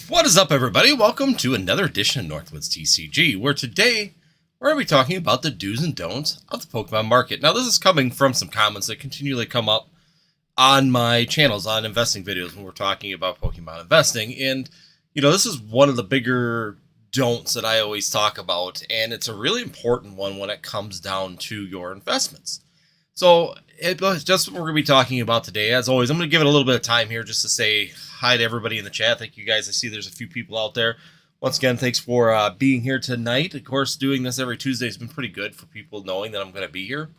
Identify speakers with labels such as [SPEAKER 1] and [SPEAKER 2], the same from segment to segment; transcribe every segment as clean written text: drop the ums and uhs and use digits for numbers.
[SPEAKER 1] What is up, everybody? Welcome to another edition of Northwoods TCG, where today we're going to be talking about the do's and don'ts of the Pokemon market. Now, this is coming from some comments that continually come up on my channels on investing videos when we're talking about Pokemon investing. And, this is one of the bigger don'ts that I always talk about, and it's a really important one when it comes down to your investments. So, it's just what we're going to be talking about today. As always, I'm going to give it a little bit of time here just to say hi to everybody in the chat. Thank you guys. I see there's a few people out there. Once again, thanks for being here tonight. Of course, doing this every Tuesday has been pretty good for people knowing that I'm going to be here.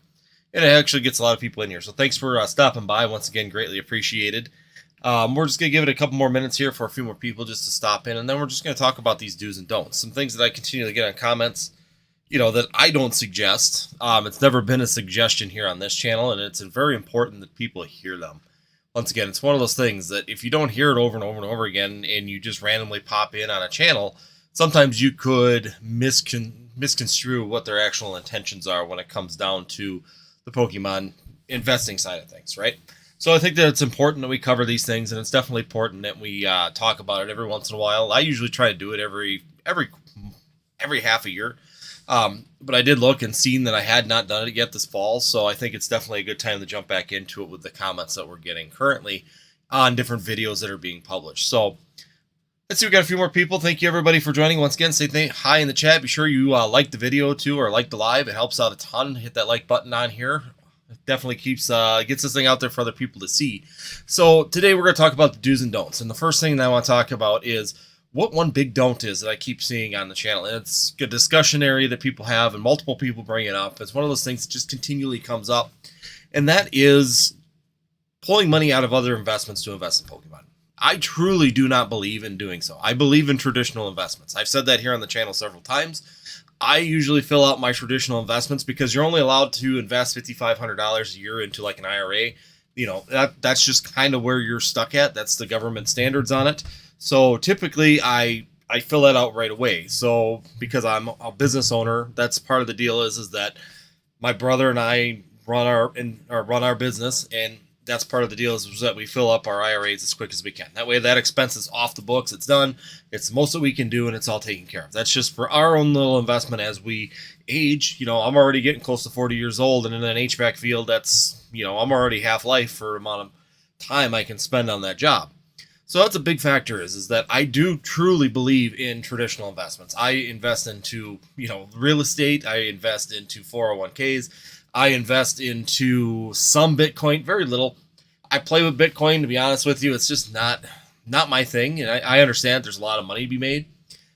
[SPEAKER 1] And it actually gets a lot of people in here. So thanks for stopping by. Once again, greatly appreciated. We're just going to give it a couple more minutes here for a few more people just to stop in. And then we're just going to talk about these do's and don'ts. Some things that I continually get on comments, that I don't suggest. It's never been a suggestion here on this channel. And it's very important that people hear them. Once again, it's one of those things that if you don't hear it over and over and over again and you just randomly pop in on a channel, sometimes you could misconstrue what their actual intentions are when it comes down to the Pokemon investing side of things, right? So I think that it's important that we cover these things, and it's definitely important that we talk about it every once in a while. I usually try to do it every half a year. But I did look and seen that I had not done it yet this fall, so I think it's definitely a good time to jump back into it with the comments that we're getting currently on different videos that are being published. So let's see, we got a few more people. Thank you everybody for joining. Once again, say hi in the chat. Be sure you like the video too, or like the live. It helps out a ton. Hit that like button on here. It definitely gets this thing out there for other people to see. So today we're going to talk about the do's and don'ts, and the first thing that I want to talk about is what one big don't is that I keep seeing on the channel. And it's a discussion area that people have, and multiple people bring it up. It's one of those things that just continually comes up, and that is pulling money out of other investments to invest in Pokemon. I truly do not believe in doing so. I believe in traditional investments. I've said that here on the channel several times. I usually fill out my traditional investments because you're only allowed to invest $5,500 a year into like an IRA. That's just kind of where you're stuck at. That's the government standards on it. So typically I fill that out right away. So because I'm a business owner, that's part of the deal is that my brother and I run our business, and that's part of the deal is that we fill up our IRAs as quick as we can. That way that expense is off the books. It's done. It's most that we can do, and it's all taken care of. That's just for our own little investment as we age. I'm already getting close to 40 years old, and in an HVAC field, that's, I'm already half life for the amount of time I can spend on that job. So that's a big factor is that I do truly believe in traditional investments. I invest into, real estate. I invest into 401ks. I invest into some Bitcoin, very little. I play with Bitcoin, to be honest with you. It's just not my thing. And I understand there's a lot of money to be made.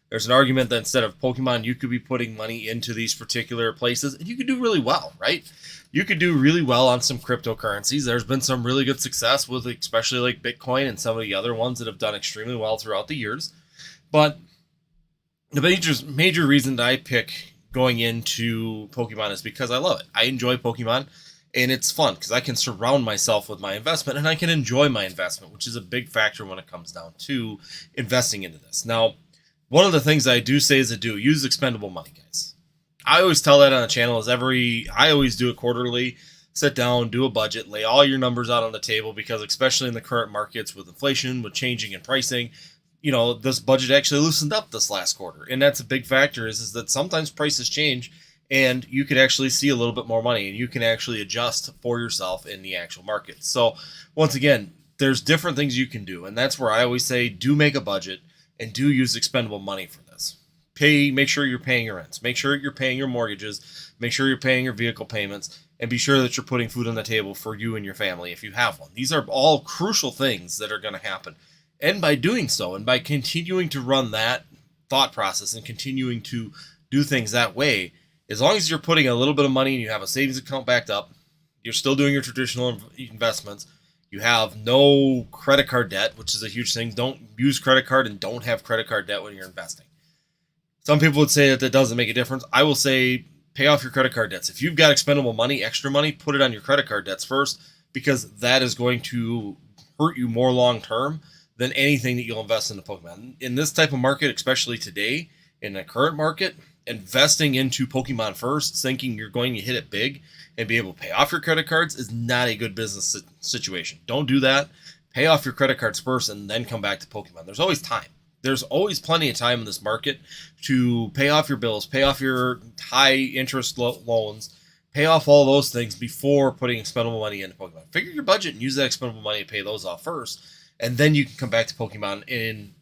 [SPEAKER 1] There's an argument that instead of Pokemon, you could be putting money into these particular places, and you could do really well, right? You could do really well on some cryptocurrencies. There's been some really good success with especially like Bitcoin and some of the other ones that have done extremely well throughout the years. But the major reason that I pick going into Pokemon is because I love it. I enjoy Pokemon, and it's fun because I can surround myself with my investment, and I can enjoy my investment, which is a big factor when it comes down to investing into this. Now, one of the things I do say is use expendable money, guys. I always tell that on the channel I always do it quarterly, sit down, do a budget, lay all your numbers out on the table, because especially in the current markets with inflation, with changing in pricing, this budget actually loosened up this last quarter. And that's a big factor is that sometimes prices change, and you could actually see a little bit more money, and you can actually adjust for yourself in the actual market. So once again, there's different things you can do. And that's where I always say, do make a budget and do use expendable money for this. Make sure you're paying your rents. Make sure you're paying your mortgages. Make sure you're paying your vehicle payments, and be sure that you're putting food on the table for you and your family if you have one. These are all crucial things that are going to happen. And by doing so, and by continuing to run that thought process and continuing to do things that way, as long as you're putting a little bit of money and you have a savings account backed up, you're still doing your traditional investments, you have no credit card debt, which is a huge thing. Don't use credit card and don't have credit card debt when you're investing. Some people would say that doesn't make a difference. I will say pay off your credit card debts. If you've got expendable money, extra money, put it on your credit card debts first, because that is going to hurt you more long term than anything that you'll invest in the Pokemon. In this type of market, especially today, in the current market, investing into Pokemon first, thinking you're going to hit it big and be able to pay off your credit cards is not a good business situation. Don't do that. Pay off your credit cards first and then come back to Pokemon. There's always time. There's always plenty of time in this market to pay off your bills, pay off your high interest loans, pay off all those things before putting expendable money into Pokemon. Figure your budget and use that expendable money to pay those off first, and then you can come back to Pokemon in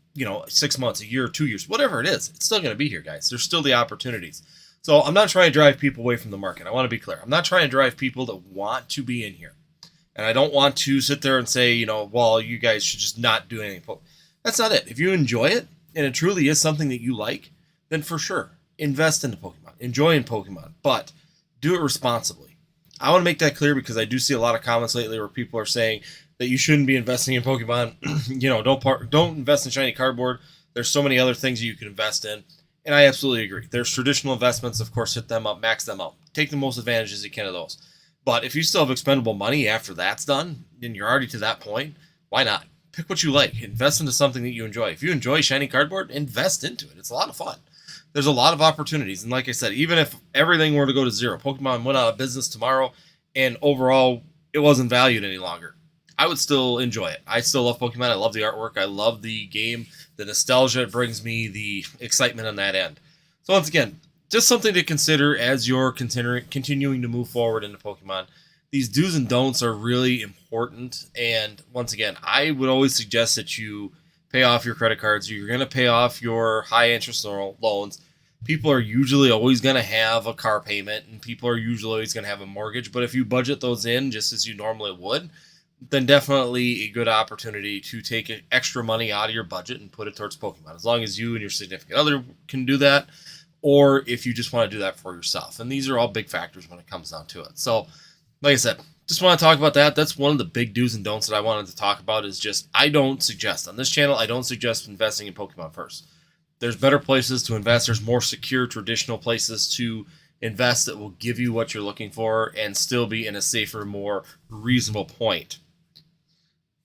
[SPEAKER 1] 6 months, a year, 2 years, whatever it is. It's still going to be here, guys. There's still the opportunities. So I'm not trying to drive people away from the market. I want to be clear. I'm not trying to drive people that want to be in here. And I don't want to sit there and say, well, you guys should just not do anything. That's not it. If you enjoy it, and it truly is something that you like, then for sure, invest into Pokemon. Enjoy in Pokemon. But do it responsibly. I want to make that clear because I do see a lot of comments lately where people are saying that you shouldn't be investing in Pokemon. Don't invest in shiny cardboard. There's so many other things you can invest in. And I absolutely agree. There's traditional investments, of course, hit them up, max them out. Take the most advantages you can of those. But if you still have expendable money after that's done, and you're already to that point, why not? Pick what you like. Invest into something that you enjoy. If you enjoy shiny cardboard, invest into it. It's a lot of fun. There's a lot of opportunities. And like I said, even if everything were to go to zero, Pokemon went out of business tomorrow, and overall it wasn't valued any longer, I would still enjoy it. I still love Pokemon. I love the artwork. I love the game. The nostalgia it brings me, the excitement on that end. So once again, just something to consider as you're continuing to move forward into Pokemon. These do's and don'ts are really important. And once again, I would always suggest that you pay off your credit cards. You're going to pay off your high interest loans. People are usually always going to have a car payment, and people are usually always going to have a mortgage. But if you budget those in just as you normally would, then definitely a good opportunity to take extra money out of your budget and put it towards Pokemon, as long as you and your significant other can do that, or if you just want to do that for yourself. And these are all big factors when it comes down to it. So, like I said, just want to talk about that. That's one of the big do's and don'ts that I wanted to talk about is just, I don't suggest, on this channel, I don't suggest investing in Pokemon first. There's better places to invest. There's more secure, traditional places to invest that will give you what you're looking for and still be in a safer, more reasonable point.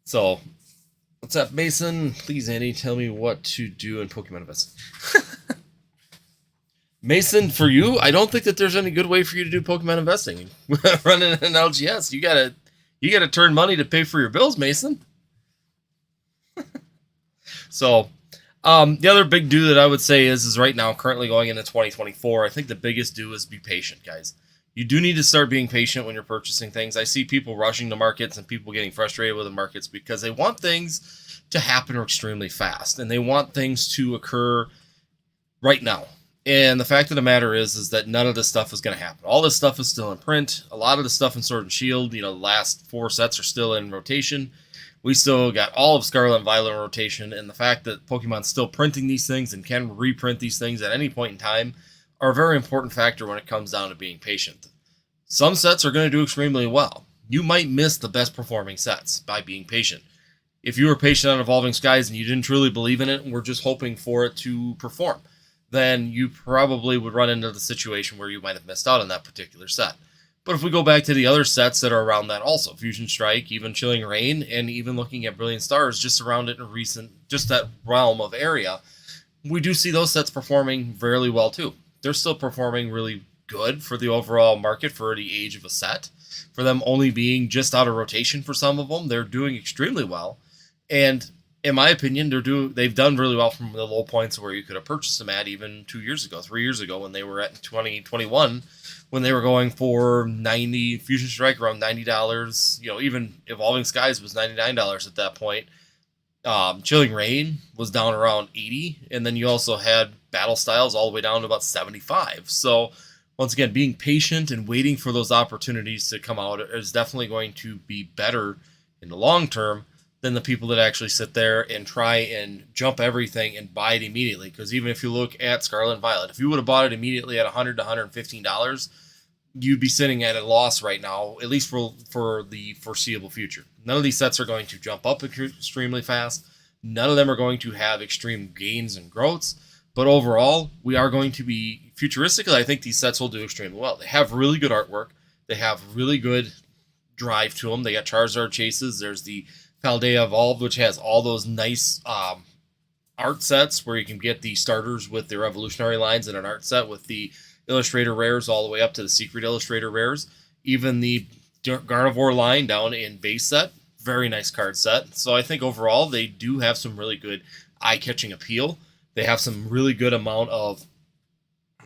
[SPEAKER 1] So, what's up, Mason? Please, Andy, tell me what to do in Pokemon investing. Mason, for you, I don't think that there's any good way for you to do Pokemon investing. Running an LGS, you gotta turn money to pay for your bills, Mason. So, the other big do that I would say is right now, currently going into 2024, I think the biggest do is be patient, guys. You do need to start being patient when you're purchasing things. I see people rushing to markets and people getting frustrated with the markets because they want things to happen extremely fast and they want things to occur right now. And the fact of the matter is that none of this stuff is going to happen. All this stuff is still in print. A lot of the stuff in Sword and Shield, the last 4 sets are still in rotation. We still got all of Scarlet and Violet in rotation. And the fact that Pokemon's still printing these things and can reprint these things at any point in time are a very important factor when it comes down to being patient. Some sets are going to do extremely well. You might miss the best performing sets by being patient. If you were patient on Evolving Skies and you didn't truly believe in it and were just hoping for it to perform, then you probably would run into the situation where you might have missed out on that particular set. But if we go back to the other sets that are around that also, Fusion Strike, even Chilling Reign, and even looking at Brilliant Stars just around it in just that realm of area, we do see those sets performing fairly well too. They're still performing really good for the overall market for the age of a set. For them only being just out of rotation for some of them, they're doing extremely well. And in my opinion, they've done really well from the low points where you could have purchased them at even 2 years ago, 3 years ago when they were at 2021, when they were going for 90, Fusion Strike around $90. Even Evolving Skies was $99 at that point. Chilling Reign was down around 80, and then you also had Battle Styles all the way down to about 75. So once again, being patient and waiting for those opportunities to come out is definitely going to be better in the long term than the people that actually sit there and try and jump everything and buy it immediately. Because even if you look at Scarlet and Violet, if you would have bought it immediately at $100 to $115, you'd be sitting at a loss right now, at least for the foreseeable future. None of these sets are going to jump up extremely fast. None of them are going to have extreme gains and growths. But overall, we are going to be futuristically, I think these sets will do extremely well. They have really good artwork. They have really good drive to them. They got Charizard chases. There's the Paldea Evolved, which has all those nice art sets where you can get the starters with their evolutionary lines in an art set with the Illustrator rares all the way up to the Secret Illustrator rares. Even the Gardevoir line down in base set, very nice card set. So I think overall they do have some really good eye-catching appeal. They have some really good amount of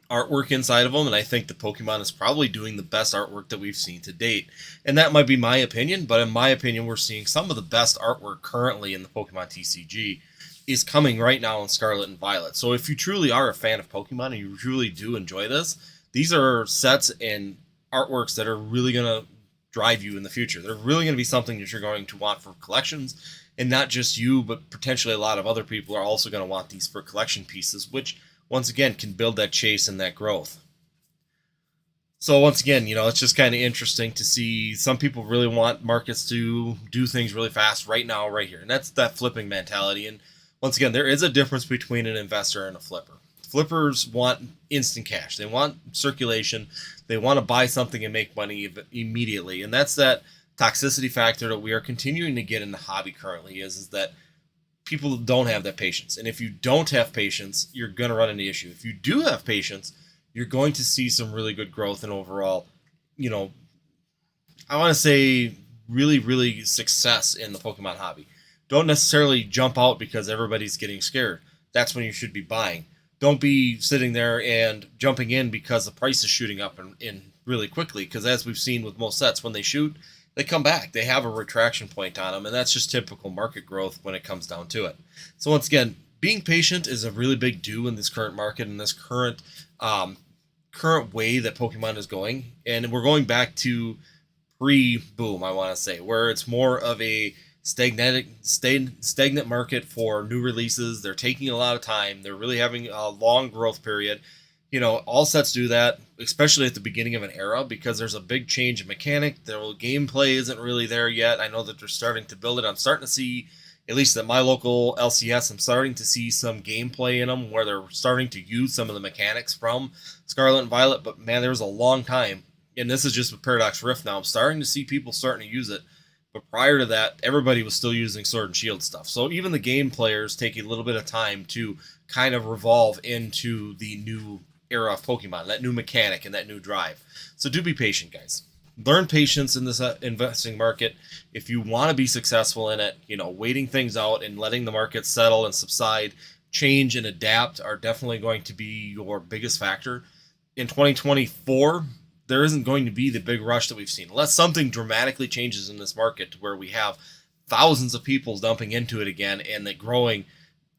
[SPEAKER 1] artwork inside of them, and I think the Pokemon is probably doing the best artwork that we've seen to date. And that might be my opinion, but in my opinion, we're seeing some of the best artwork currently in the Pokemon TCG is coming right now in Scarlet and Violet. So if you truly are a fan of Pokemon and you truly do enjoy this, these are sets and artworks that are really going to drive you in the future. They're really going to be something that you're going to want for collections, and not just you, but potentially a lot of other people are also going to want these for collection pieces, which once again can build that chase and that growth. So once again, it's just kind of interesting to see some people really want markets to do things really fast right now, right here. And that's that flipping mentality. And once again, there is a difference between an investor and a flipper. Flippers want instant cash. They want circulation. They want to buy something and make money immediately. And that's that toxicity factor that we are continuing to get in the hobby currently is that people don't have that patience. And if you don't have patience, you're going to run into issue. If you do have patience, you're going to see some really good growth and overall, I want to say really, really success in the Pokemon hobby. Don't necessarily jump out because everybody's getting scared. That's when you should be buying. Don't be sitting there and jumping in because the price is shooting up and really quickly. Because as we've seen with most sets, when they shoot, they come back. They have a retraction point on them, and that's just typical market growth when it comes down to it. So once again, being patient is a really big do in this current market and this current way that Pokemon is going. And we're going back to pre-boom, I want to say, where it's more of a stagnant market for new releases. They're taking a lot of time. They're really having a long growth period. All sets do that, especially at the beginning of an era, because there's a big change in mechanic. The gameplay isn't really there yet. I know that they're starting to build it. I'm starting to see, at least at my local LCS, I'm starting to see some gameplay in them where they're starting to use some of the mechanics from Scarlet and Violet. But man, there was a long time, and this is just with Paradox Rift now. I'm starting to see people starting to use it. But prior to that, everybody was still using Sword and Shield stuff. So even the game players take a little bit of time to kind of revolve into the new era of Pokemon, that new mechanic and that new drive. So do be patient, guys. Learn patience in this investing market. If you want to be successful in it, waiting things out and letting the market settle and subside, change and adapt are definitely going to be your biggest factor. In 2024, there isn't going to be the big rush that we've seen. Unless something dramatically changes in this market to where we have thousands of people dumping into it again and that growing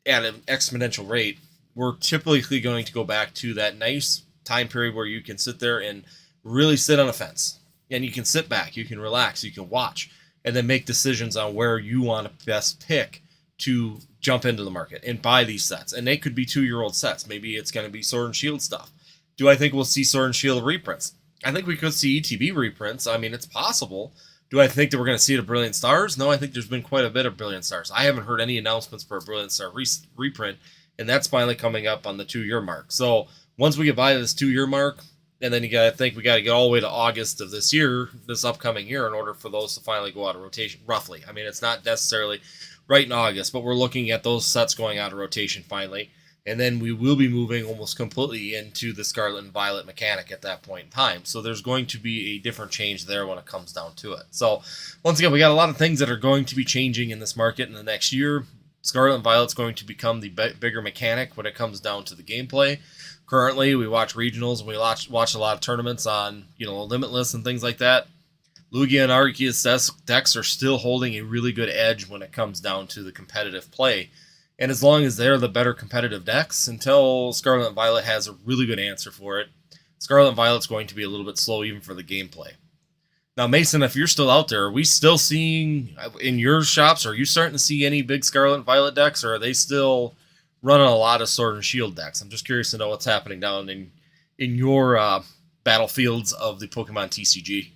[SPEAKER 1] at an exponential rate, we're typically going to go back to that nice time period where you can sit there and really sit on a fence. And you can sit back, you can relax, you can watch, and then make decisions on where you want to best pick to jump into the market and buy these sets. And they could be 2-year-old sets. Maybe it's going to be Sword and Shield stuff. Do I think we'll see Sword and Shield reprints? I think we could see ETB reprints. I mean, it's possible. Do I think that we're going to see it at Brilliant Stars? No, I think there's been quite a bit of Brilliant Stars. I haven't heard any announcements for a Brilliant Star reprint, and that's finally coming up on the 2-year mark. So once we get by this 2-year mark, and then we got to get all the way to August of this year, this upcoming year, in order for those to finally go out of rotation, roughly. I mean, it's not necessarily right in August, but we're looking at those sets going out of rotation finally. And then we will be moving almost completely into the Scarlet and Violet mechanic at that point in time. So there's going to be a different change there when it comes down to it. So once again, we got a lot of things that are going to be changing in this market in the next year. Scarlet and Violet's going to become the bigger mechanic when it comes down to the gameplay. Currently, we watch regionals and we watch a lot of tournaments on, Limitless and things like that. Lugia and Arceus decks are still holding a really good edge when it comes down to the competitive play. And as long as they're the better competitive decks, until Scarlet and Violet has a really good answer for it, Scarlet and Violet's going to be a little bit slow even for the gameplay. Now, Mason, if you're still out there, are we still seeing, in your shops, are you starting to see any big Scarlet and Violet decks, or are they still running a lot of Sword and Shield decks? I'm just curious to know what's happening down in your battlefields of the Pokemon TCG.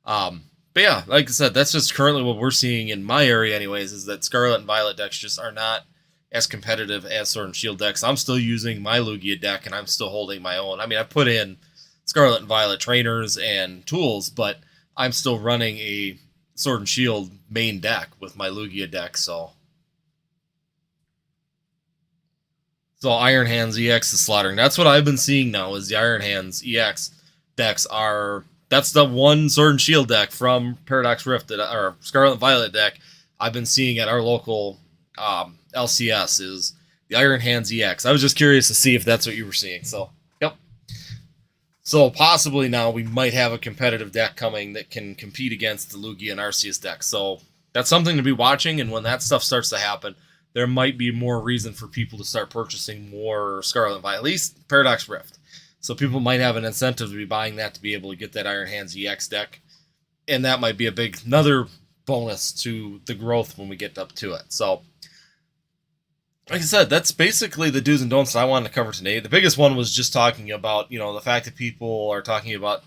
[SPEAKER 1] But yeah, like I said, that's just currently what we're seeing in my area anyways, is that Scarlet and Violet decks just are not as competitive as Sword and Shield decks. I'm still using my Lugia deck, and I'm still holding my own. I mean, I put in Scarlet and Violet trainers and tools, but I'm still running a Sword and Shield main deck with my Lugia deck, so Iron Hands EX is slaughtering. That's what I've been seeing now, is the Iron Hands EX decks are... That's the one Sword and Shield deck from Paradox Rift, or Scarlet and Violet deck I've been seeing at our local LCS is the Iron Hands EX. I was just curious to see if that's what you were seeing. So, yep. So possibly now we might have a competitive deck coming that can compete against the Lugia and Arceus deck. So that's something to be watching, and when that stuff starts to happen, there might be more reason for people to start purchasing more Scarlet and Violet, at least Paradox Rift. So people might have an incentive to be buying that to be able to get that Iron Hands EX deck, and that might be a big another bonus to the growth when we get up to it. So, like I said, that's basically the do's and don'ts that I wanted to cover today. The biggest one was just talking about, the fact that people are talking about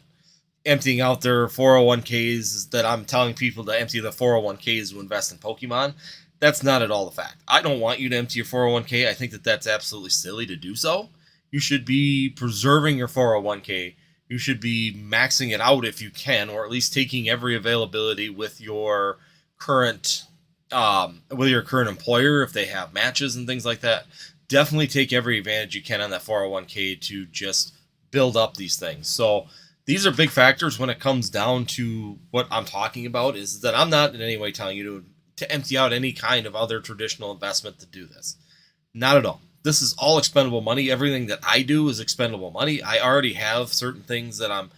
[SPEAKER 1] emptying out their 401ks, that I'm telling people to empty the 401ks to invest in Pokemon. That's not at all the fact. I don't want you to empty your 401k. I think that that's absolutely silly to do so. You should be preserving your 401k. You should be maxing it out if you can, or at least taking every availability with your current employer if they have matches and things like that. Definitely take every advantage you can on that 401k to just build up these things. So these are big factors when it comes down to what I'm talking about, is that I'm not in any way telling you to empty out any kind of other traditional investment to do this. Not at all. This is all expendable money. Everything that I do is expendable money. I already have certain things that I'm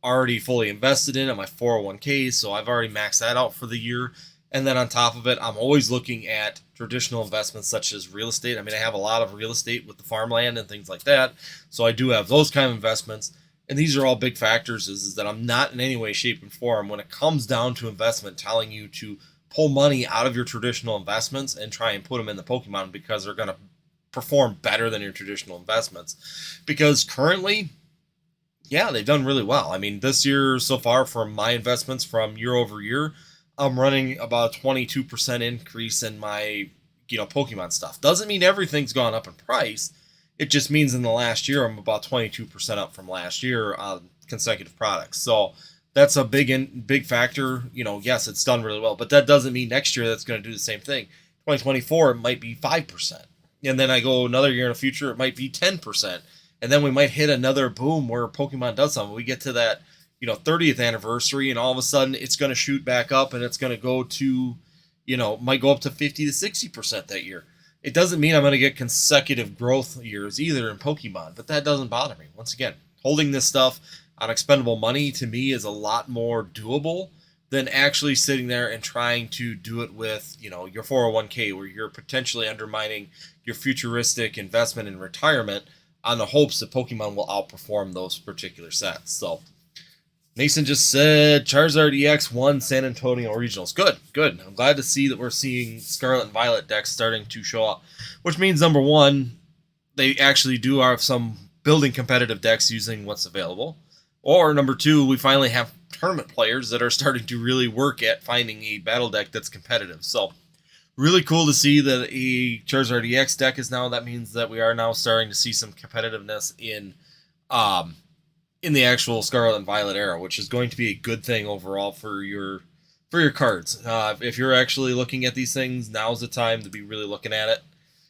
[SPEAKER 1] already fully invested in my 401k, so I've already maxed that out for the year. And then on top of it, I'm always looking at traditional investments such as real estate. I mean, I have a lot of real estate with the farmland and things like that, so I do have those kind of investments. And these are all big factors, is that I'm not in any way, shape, and form when it comes down to investment telling you to pull money out of your traditional investments and try and put them in the Pokemon because they're going to perform better than your traditional investments. Because currently, yeah, they've done really well. I mean, this year so far from my investments from year over year, I'm running about a 22% increase in my, Pokemon stuff. Doesn't mean everything's gone up in price. It just means in the last year, I'm about 22% up from last year on consecutive products. So that's a big factor. Yes, it's done really well, but that doesn't mean next year that's going to do the same thing. 2024, it might be 5%. And then I go another year in the future, it might be 10%. And then we might hit another boom where Pokemon does something. We get to that, 30th anniversary, and all of a sudden it's going to shoot back up, and it's going to go to, might go up to 50 to 60% that year. It doesn't mean I'm going to get consecutive growth years either in Pokemon, but that doesn't bother me. Once again, holding this stuff on expendable money to me is a lot more doable than actually sitting there and trying to do it with, your 401k, where you're potentially undermining your futuristic investment in retirement on the hopes that Pokemon will outperform those particular sets. So Mason just said Charizard EX won San Antonio Regionals. Good. I'm glad to see that we're seeing Scarlet and Violet decks starting to show up, which means, number one, they actually do have some building competitive decks using what's available. Or number two, we finally have tournament players that are starting to really work at finding a battle deck that's competitive. So really cool to see that a Charizard EX deck is now. That means that we are now starting to see some competitiveness in the actual Scarlet and Violet era, which is going to be a good thing overall for your cards. If you're actually looking at these things, now's the time to be really looking at it.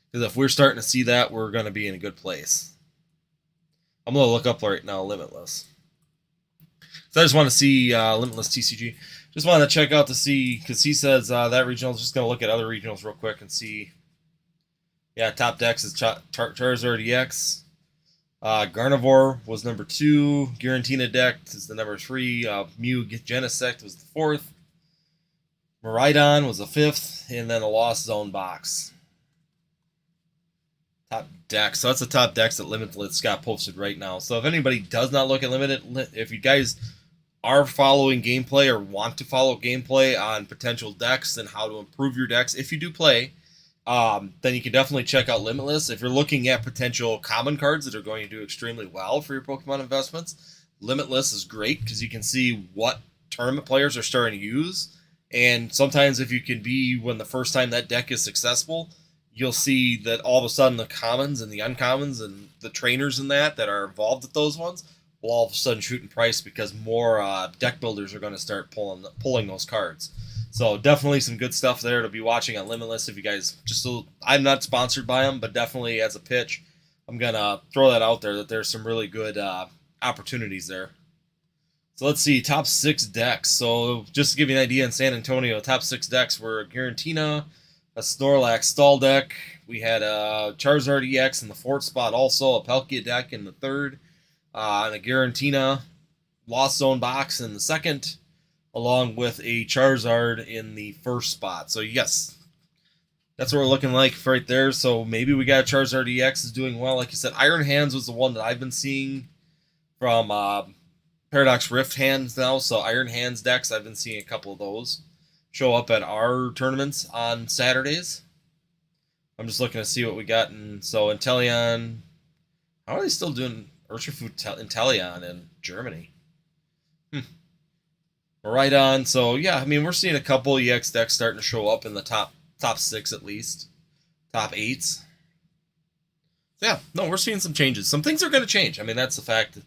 [SPEAKER 1] Because if we're starting to see that, we're going to be in a good place. I'm going to look up right now Limitless. So I just want to see Limitless TCG. Just wanted to check out to see, because he says that regional. Just going to look at other regionals real quick and see. Yeah, top decks is Charizard EX. Gardevoir was number 2. Giratina deck is the number 3. Mew Genesect was the 4th. Miraidon was the 5th. And then the Lost Zone box. Top decks. So that's the top decks that Limitless got posted right now. So if anybody does not look at Limited, if you guys are following gameplay or want to follow gameplay on potential decks and how to improve your decks, if you do play, then you can definitely check out Limitless. If you're looking at potential common cards that are going to do extremely well for your Pokemon investments, Limitless is great because you can see what tournament players are starting to use. And sometimes if you can be, when the first time that deck is successful, you'll see that all of a sudden the commons and the uncommons and the trainers in that are involved with those ones will all of a sudden shoot in price because more deck builders are going to start pulling those cards. So definitely some good stuff there to be watching on Limitless. If you guys I'm not sponsored by them, but definitely as a pitch, I'm going to throw that out there that there's some really good opportunities there. So let's see, top 6 decks. So just to give you an idea, in San Antonio, top 6 decks were Giratina, a Snorlax stall deck. We had a Charizard EX in the fourth spot, also a Palkia deck in the third, and a Garantina Lost Zone box in the second, along with a Charizard in the first spot. So yes, that's what we're looking like right there. So maybe we got a Charizard EX is doing well. Like you said, Iron Hands was the one that I've been seeing from Paradox Rift Hands now. So Iron Hands decks, I've been seeing a couple of those show up at our tournaments on Saturdays. I'm just looking to see what we got. And so Inteleon, how are they still doing Urshifu Inteleon in Germany? We're right on. So yeah, I mean, we're seeing a couple EX decks starting to show up in the top 6 at least, top 8s. Yeah, no, we're seeing some changes. Some things are going to change. I mean, that's the fact.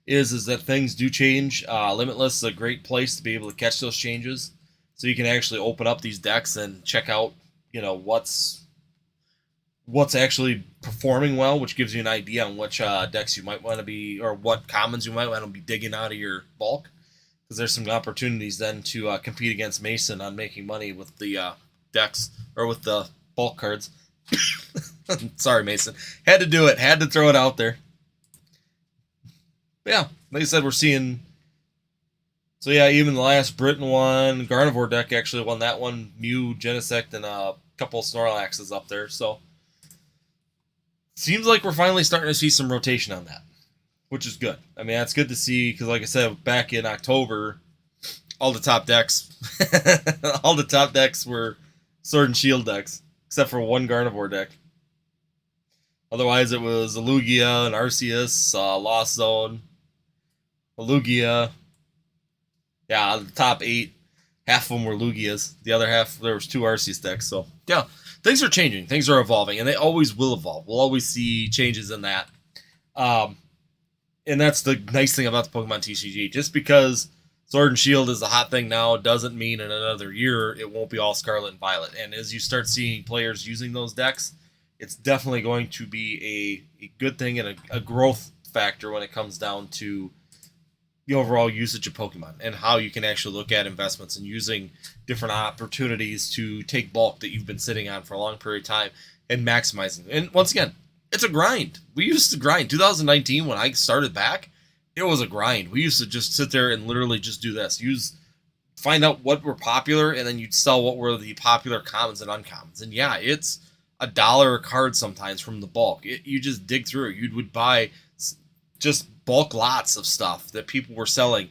[SPEAKER 1] Is that things do change. Limitless is a great place to be able to catch those changes, so you can actually open up these decks and check out, what's actually performing well, which gives you an idea on which decks you might want to be, or what commons you might want to be digging out of your bulk, because there's some opportunities then to compete against Mason on making money with the decks, or with the bulk cards. Sorry, Mason. Had to do it. Had to throw it out there. But yeah, like I said, we're seeing. So yeah, even the last Britain one, Garnivore deck actually won that one. Mew, Genesect, and a couple of Snorlaxes up there. So seems like we're finally starting to see some rotation on that, which is good. I mean, that's good to see, because like I said, back in October, all the top decks, were Sword and Shield decks, except for one Garnivore deck. Otherwise, it was a Lugia, an Arceus, Lost Zone, a Lugia. Yeah, the top 8, half of them were Lugias. The other half, there was 2 Arceus decks. So yeah, things are changing, things are evolving, and they always will evolve. We'll always see changes in that. And that's the nice thing about the Pokemon TCG. Just because Sword and Shield is a hot thing now doesn't mean in another year it won't be all Scarlet and Violet. And as you start seeing players using those decks, it's definitely going to be a good thing and a growth factor when it comes down to the overall usage of Pokemon and how you can actually look at investments and using different opportunities to take bulk that you've been sitting on for a long period of time and maximizing. And once again, it's a grind. We used to grind. 2019, when I started back, it was a grind. We used to just sit there and literally just do this. Find out what were popular, and then you'd sell what were the popular commons and uncommons. And yeah, it's $1 a card sometimes from the bulk. You just dig through it. You would buy just bulk lots of stuff that people were selling,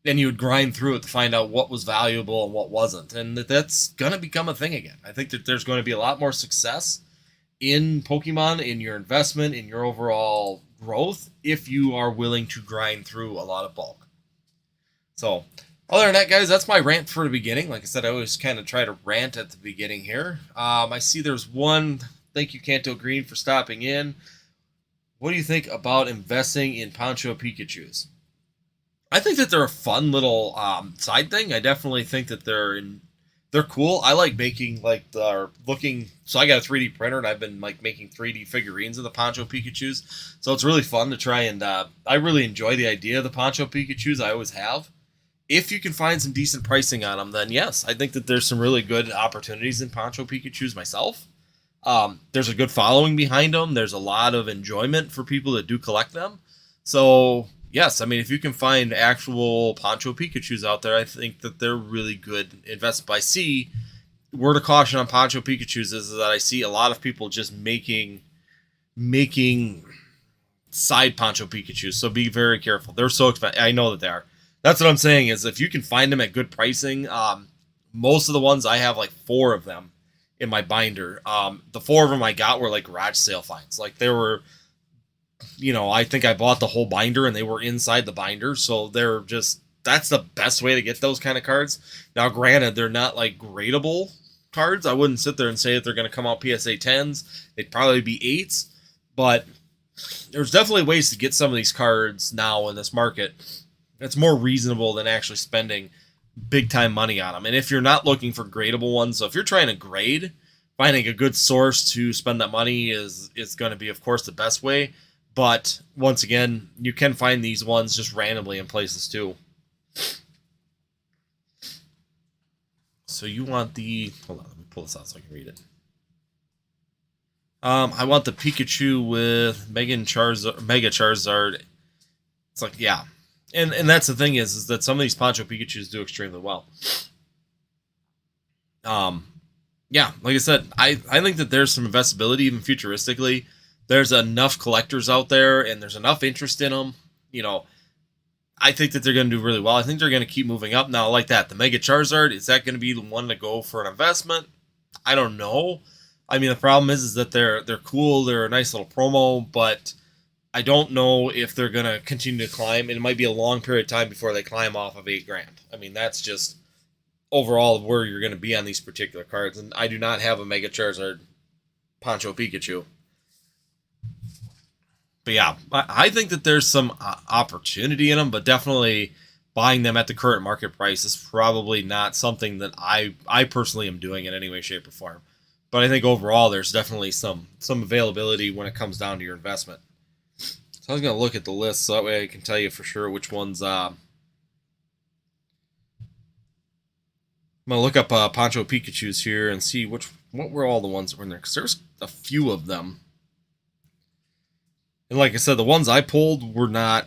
[SPEAKER 1] and you would grind through it to find out what was valuable and what wasn't. And that's going to become a thing again. I think that there's going to be a lot more success in Pokemon, in your investment, in your overall growth, if you are willing to grind through a lot of bulk. So, other than that, guys, that's my rant for the beginning. Like I said, I always kind of try to rant at the beginning here. I see there's one. Thank you, Kanto Green, for stopping in. What do you think about investing in Poncho Pikachus? I think that they're a fun little side thing. I definitely think that they're cool. I like making so I got a 3D printer, and I've been making 3D figurines of the Poncho Pikachus. So it's really fun to try, and I really enjoy the idea of the Poncho Pikachus. I always have. If you can find some decent pricing on them, then yes, I think that there's some really good opportunities in Poncho Pikachus myself. There's a good following behind them. There's a lot of enjoyment for people that do collect them. So yes, I mean, if you can find actual Poncho Pikachus out there, I think that they're really good investment. I see, word of caution on Poncho Pikachus is that I see a lot of people just making side Poncho Pikachus. So be very careful. They're so expensive. I know that they are. That's what I'm saying, is if you can find them at good pricing, most of the ones, I have 4 of them in my binder. The 4 of them I got were garage sale finds. They were, I think I bought the whole binder and they were inside the binder. So that's the best way to get those kind of cards. Now, granted, they're not gradable cards. I wouldn't sit there and say that they're going to come out PSA 10s. They'd probably be 8s, but there's definitely ways to get some of these cards now in this market that's more reasonable than actually spending big time money on them. And if you're not looking for gradable ones, so if you're trying to grade, finding a good source to spend that money is going to be, of course, the best way. But once again, you can find these ones just randomly in places too. So you want hold on, let me pull this out so I can read it. I want the Pikachu with Mega Charizard. It's like, yeah. And that's the thing is that some of these Poncho Pikachus do extremely well. Um, yeah, like I said, I think that there's some investability, even futuristically. There's enough collectors out there, and there's enough interest in them. You know, I think that they're going to do really well. I think they're going to keep moving up now. Like that, the Mega Charizard, is that going to be the one to go for an investment? I don't know. I mean, the problem is that they're cool. They're a nice little promo, but I don't know if they're going to continue to climb. It might be a long period of time before they climb off of $8,000. I mean, that's just overall where you're going to be on these particular cards. And I do not have a Mega Charizard Poncho Pikachu. But yeah, I think that there's some opportunity in them, but definitely buying them at the current market price is probably not something that I personally am doing in any way, shape, or form. But I think overall there's definitely some availability when it comes down to your investment. So I was going to look at the list so that way I can tell you for sure which ones. I'm going to look up Poncho Pikachu's here and see what were all the ones that were in there, because there's a few of them. And like I said, the ones I pulled were not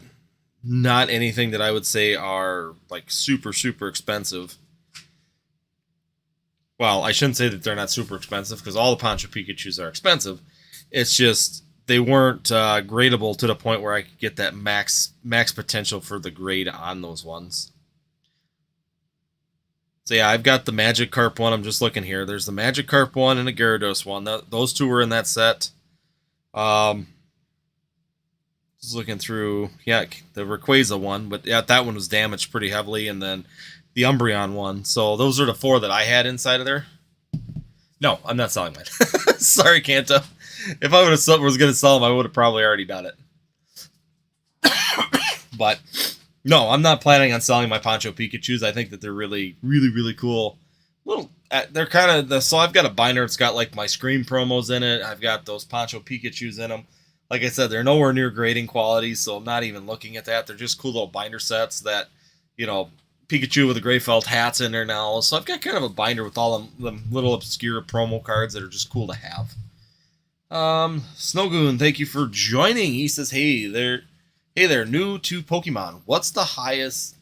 [SPEAKER 1] anything that I would say are like super expensive. Well, I shouldn't say that they're not super expensive, because all the Poncho Pikachus are expensive. It's just they weren't gradable to the point where I could get that max potential for the grade on those ones. So yeah, I've got the Magikarp one. I'm just looking here. There's the Magikarp one and a Gyarados one. Those two were in that set. Just looking through, yeah, the Rayquaza one, but yeah, that one was damaged pretty heavily, and then the Umbreon one. So those are the four that I had inside of there. No, I'm not selling mine. Sorry, Kanto. If I was going to sell them, I would have probably already done it. But no, I'm not planning on selling my Poncho Pikachus. I think that they're really cool. They're kind of so I've got a binder. It's got like my Scream promos in it. I've got those Poncho Pikachus in them. Like I said, they're nowhere near grading quality, so I'm not even looking at that. They're just cool little binder sets that, you know, Pikachu with the gray felt hat's in there now. So I've got kind of a binder with all them little obscure promo cards that are just cool to have. Snowgoon, thank you for joining. He says, hey there, new to Pokemon. What's the highest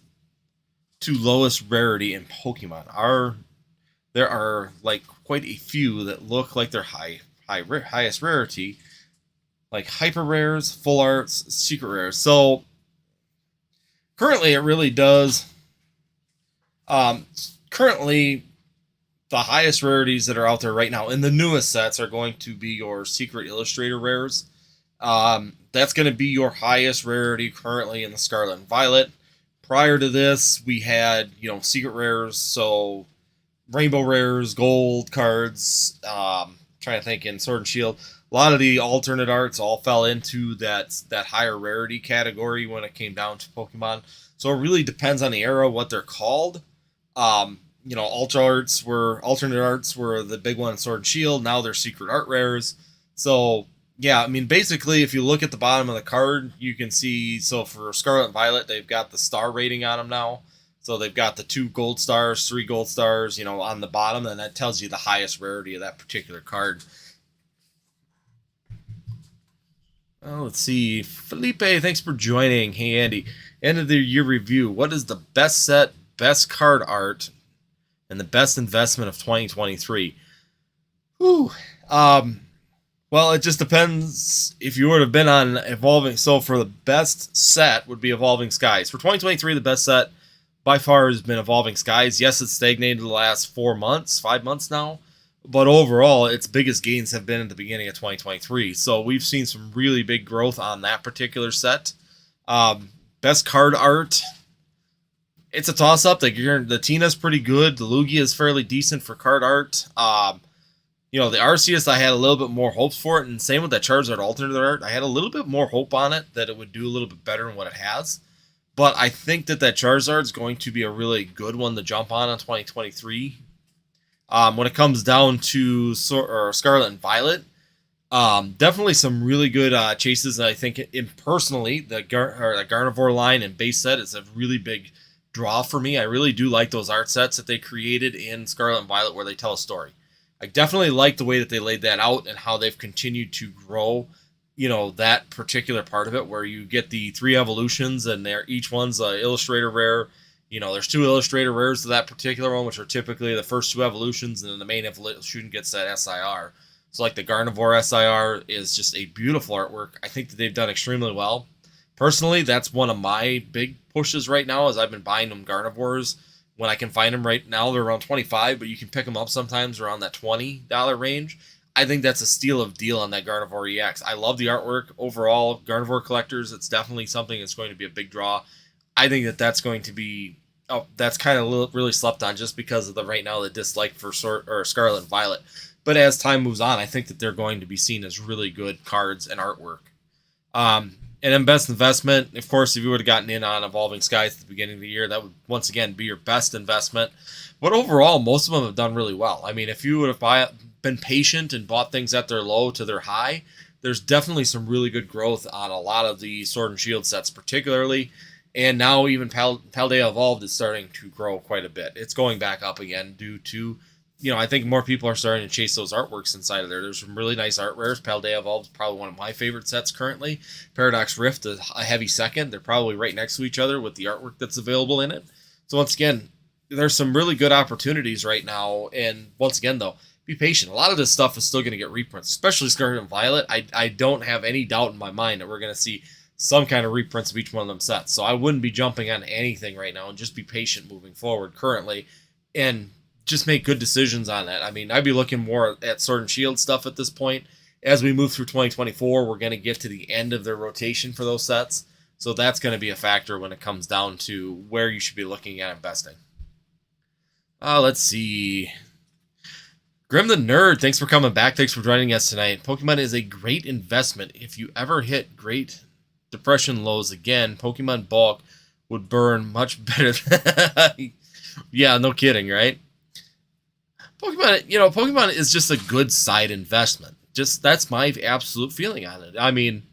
[SPEAKER 1] to lowest rarity in Pokemon? There are like quite a few that look like they're highest rarity, like hyper rares, full arts, secret rares. So currently, it really does. Currently, the highest rarities that are out there right now in the newest sets are going to be your secret illustrator rares. That's going to be your highest rarity currently in the Scarlet and Violet. Prior to this, we had, secret rares, so rainbow rares, gold cards, trying to think in Sword and Shield. A lot of the alternate arts all fell into that higher rarity category when it came down to Pokemon. So it really depends on the era what they're called. Alternate arts were the big one in Sword and Shield. Now they're secret art rares. So yeah, I mean, basically, if you look at the bottom of the card, you can see. So for Scarlet and Violet, they've got the star rating on them now. So they've got the 2 gold stars, 3 gold stars, on the bottom, and that tells you the highest rarity of that particular card. Oh, let's see. Felipe, thanks for joining. Hey, Andy. End of the year review. What is the best set, best card art, and the best investment of 2023? Whew. Well, it just depends if you would have been on Evolving. So for the best set would be Evolving Skies. For 2023, the best set by far has been Evolving Skies. Yes, it's stagnated the last 5 months now. But overall, its biggest gains have been at the beginning of 2023. So we've seen some really big growth on that particular set. Best card art, it's a toss-up. The Tina's pretty good. The Lugia is fairly decent for card art. The Arceus, I had a little bit more hopes for it. And same with that Charizard alternate art. I had a little bit more hope on it that it would do a little bit better than what it has. But I think that Charizard is going to be a really good one to jump on 2023. When it comes down to Scarlet and Violet, definitely some really good chases. And I think, personally, the Gardevoir line and base set is a really big draw for me. I really do like those art sets that they created in Scarlet and Violet where they tell a story. I definitely like the way that they laid that out and how they've continued to grow, that particular part of it where you get the 3 evolutions and each one's a illustrator rare. There's 2 illustrator rares to that particular one, which are typically the first 2 evolutions, and then the main evolution gets that SIR. So like the Garnivore SIR is just a beautiful artwork. I think that they've done extremely well. Personally, that's one of my big pushes right now, as I've been buying them Garnivores. When I can find them right now, they're around $25, but you can pick them up sometimes around that $20 range. I think that's a steal of deal on that Garnivore EX. I love the artwork overall. Garnivore Collectors, it's definitely something that's going to be a big draw. I think that that's going to be, that's kind of really slept on just because of the dislike for Scarlet and Violet. But as time moves on, I think that they're going to be seen as really good cards and artwork. And then best investment, of course, if you would have gotten in on Evolving Skies at the beginning of the year, that would once again be your best investment. But overall, most of them have done really well. I mean, if you would have been patient and bought things at their low to their high, there's definitely some really good growth on a lot of the Sword and Shield sets particularly. And now even Paldea Evolved is starting to grow quite a bit. It's going back up again due to, I think more people are starting to chase those artworks inside of there. There's some really nice art rares. Paldea Evolved is probably one of my favorite sets currently. Paradox Rift is a heavy second. They're probably right next to each other with the artwork that's available in it. So once again, there's some really good opportunities right now. And once again, though, be patient. A lot of this stuff is still going to get reprints, especially Scarlet and Violet. I don't have any doubt in my mind that we're going to see some kind of reprints of each one of them sets. So I wouldn't be jumping on anything right now and just be patient moving forward currently. And just make good decisions on that. I mean, I'd be looking more at Sword and Shield stuff at this point. As we move through 2024, we're going to get to the end of their rotation for those sets. So that's going to be a factor when it comes down to where you should be looking at investing. Let's see. Grim the Nerd, thanks for coming back. Thanks for joining us tonight. Pokemon is a great investment. If you ever hit Great Depression lows again, Pokemon Bulk would burn much better. Yeah, no kidding, right? Pokemon is just a good side investment. Just that's my absolute feeling on it. I mean,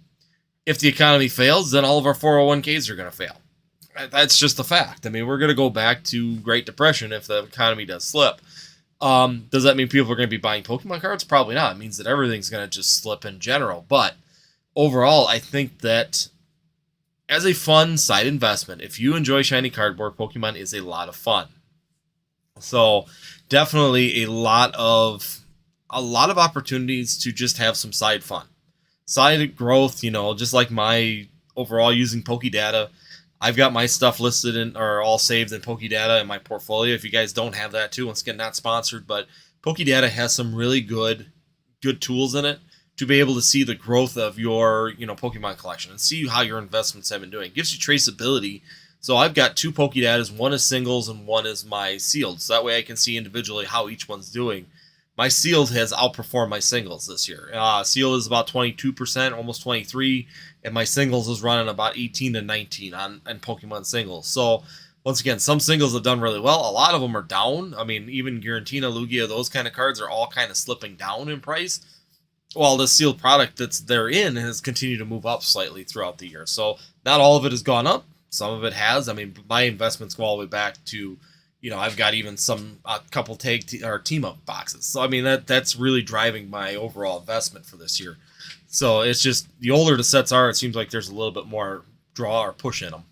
[SPEAKER 1] if the economy fails, then all of our 401ks are going to fail. That's just a fact. I mean, we're going to go back to Great Depression if the economy does slip. Does that mean people are going to be buying Pokemon cards? Probably not. It means that everything's going to just slip in general. But overall, I think that as a fun side investment, if you enjoy shiny cardboard, Pokemon is a lot of fun. So definitely a lot of opportunities to just have some side fun, side growth. Just like my overall using Pokédata, I've got my stuff listed or all saved in Pokédata in my portfolio. If you guys don't have that too, once again, not sponsored, but Pokédata has some really good tools in it to be able to see the growth of your Pokemon collection and see how your investments have been doing. It gives you traceability. So I've got 2 Pokédatas, one is singles and one is my sealed. So that way I can see individually how each one's doing. My sealed has outperformed my singles this year. Sealed is about 22%, almost 23%, and my singles is running about 18 to 19 on Pokemon singles. So once again, some singles have done really well. A lot of them are down. I mean, even Giratina, Lugia, those kind of cards are all kind of slipping down in price. While the sealed product that's they're in has continued to move up slightly throughout the year. So not all of it has gone up. Some of it has. I mean, my investments go all the way back to, I've got even a couple team up boxes. So I mean that's really driving my overall investment for this year. So it's just the older the sets are, it seems like there's a little bit more draw or push in them.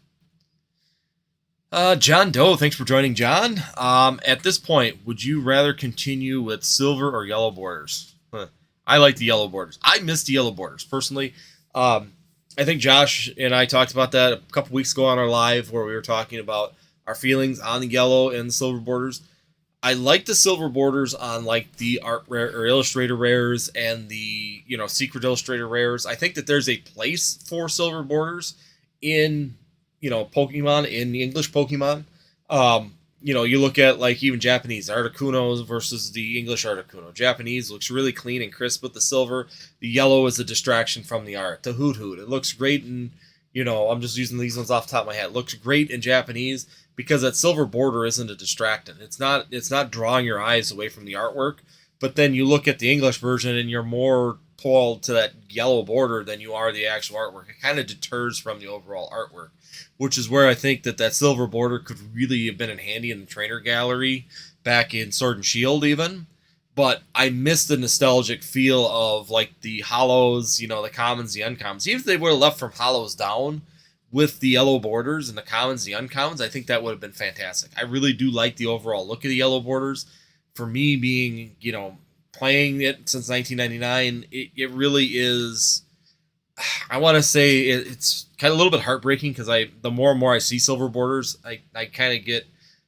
[SPEAKER 1] John Doe, thanks for joining, John. At this point, would you rather continue with silver or yellow borders? I like the yellow borders. I miss the yellow borders personally. I think Josh and I talked about that a couple weeks ago on our live where we were talking about our feelings on the yellow and the silver borders. I like the silver borders on like the art rare or illustrator rares and the secret illustrator rares. I think that there's a place for silver borders in Pokemon, in the English Pokemon. You look at like even Japanese Articuno versus the English Articuno. Japanese looks really clean and crisp with the silver. The yellow is a distraction from the art. The Hoot Hoot, it looks great in, I'm just using these ones off the top of my head. It looks great in Japanese because that silver border isn't a distractant. It's not drawing your eyes away from the artwork. But then you look at the English version and you're more pulled to that yellow border than you are the actual artwork. It kind of deters from the overall artwork, which is where I think that silver border could really have been in handy in the trainer gallery back in Sword and Shield even. but I miss the nostalgic feel of like the hollows, the commons, the uncommons. Even if they would have left from hollows down with the yellow borders and the commons, the uncommons, I think that would have been fantastic. I really do like the overall look of the yellow borders. For me, being playing it since 1999, it really is. I want to say it's kind of a little bit heartbreaking because the more and more I see silver borders, I kind of get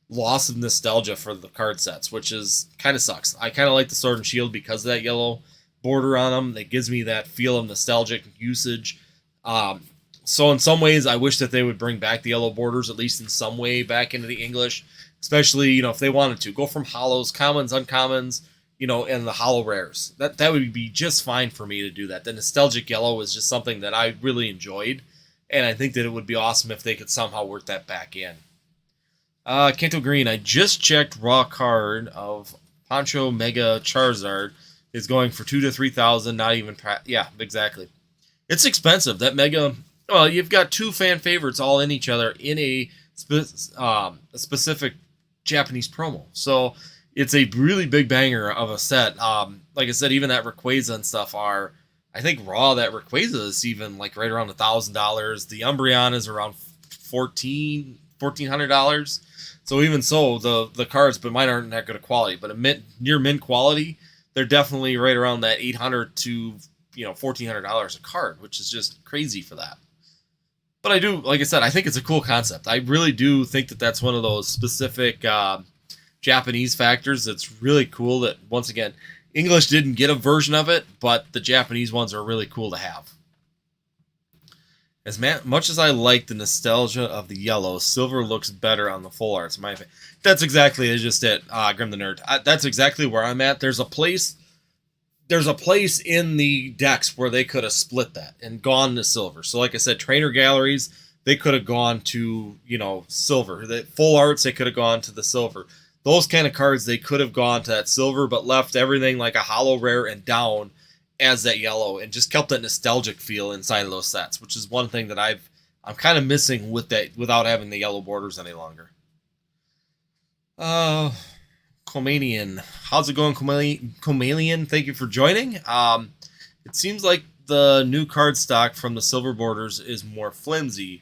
[SPEAKER 1] loss of nostalgia for the card sets, which is kind of sucks. I kind of like the Sword and Shield because of that yellow border on them. That gives me that feel of nostalgic usage. So in some ways, I wish that they would bring back the yellow borders, at least in some way, back into the English. Especially, if they wanted to. Go from hollows, commons, uncommons, and the hollow rares. That would be just fine for me to do that. The nostalgic yellow is just something that I really enjoyed. And I think that it would be awesome if they could somehow work that back in. Kanto Green, I just checked raw card of Poncho Mega Charizard is going for 2,000 to 3,000. Not even, yeah, exactly. It's expensive. That Mega, well, you've got two fan favorites all in each other in a specific Japanese promo. So it's a really big banger of a set. Like I said, even that Rayquaza and stuff are, I think raw that Rayquaza is even like right around $1,000. The Umbreon is around $1,400. So even so, the cards, but mine aren't that good of quality. But near mint quality, they're definitely right around that $800 to $1,400 a card, which is just crazy for that. But I do, like I said, I think it's a cool concept. I really do think that that's one of those specific Japanese factors that's really cool. That once again, English didn't get a version of it, but the Japanese ones are really cool to have. As much as I like the nostalgia of the yellow, silver looks better on the full arts. In my opinion, that's exactly just it. Grim the Nerd. That's exactly where I'm at. There's a place in the decks where they could have split that and gone to silver. So, like I said, trainer galleries, they could have gone to silver. The full arts, they could have gone to the silver. Those kind of cards, they could have gone to that silver, but left everything like a hollow rare and down as that yellow, and just kept that nostalgic feel inside of those sets, which is one thing that I'm kind of missing with that without having the yellow borders any longer. Comanian, how's it going, Comalian? Thank you for joining. It seems like the new card stock from the silver borders is more flimsy.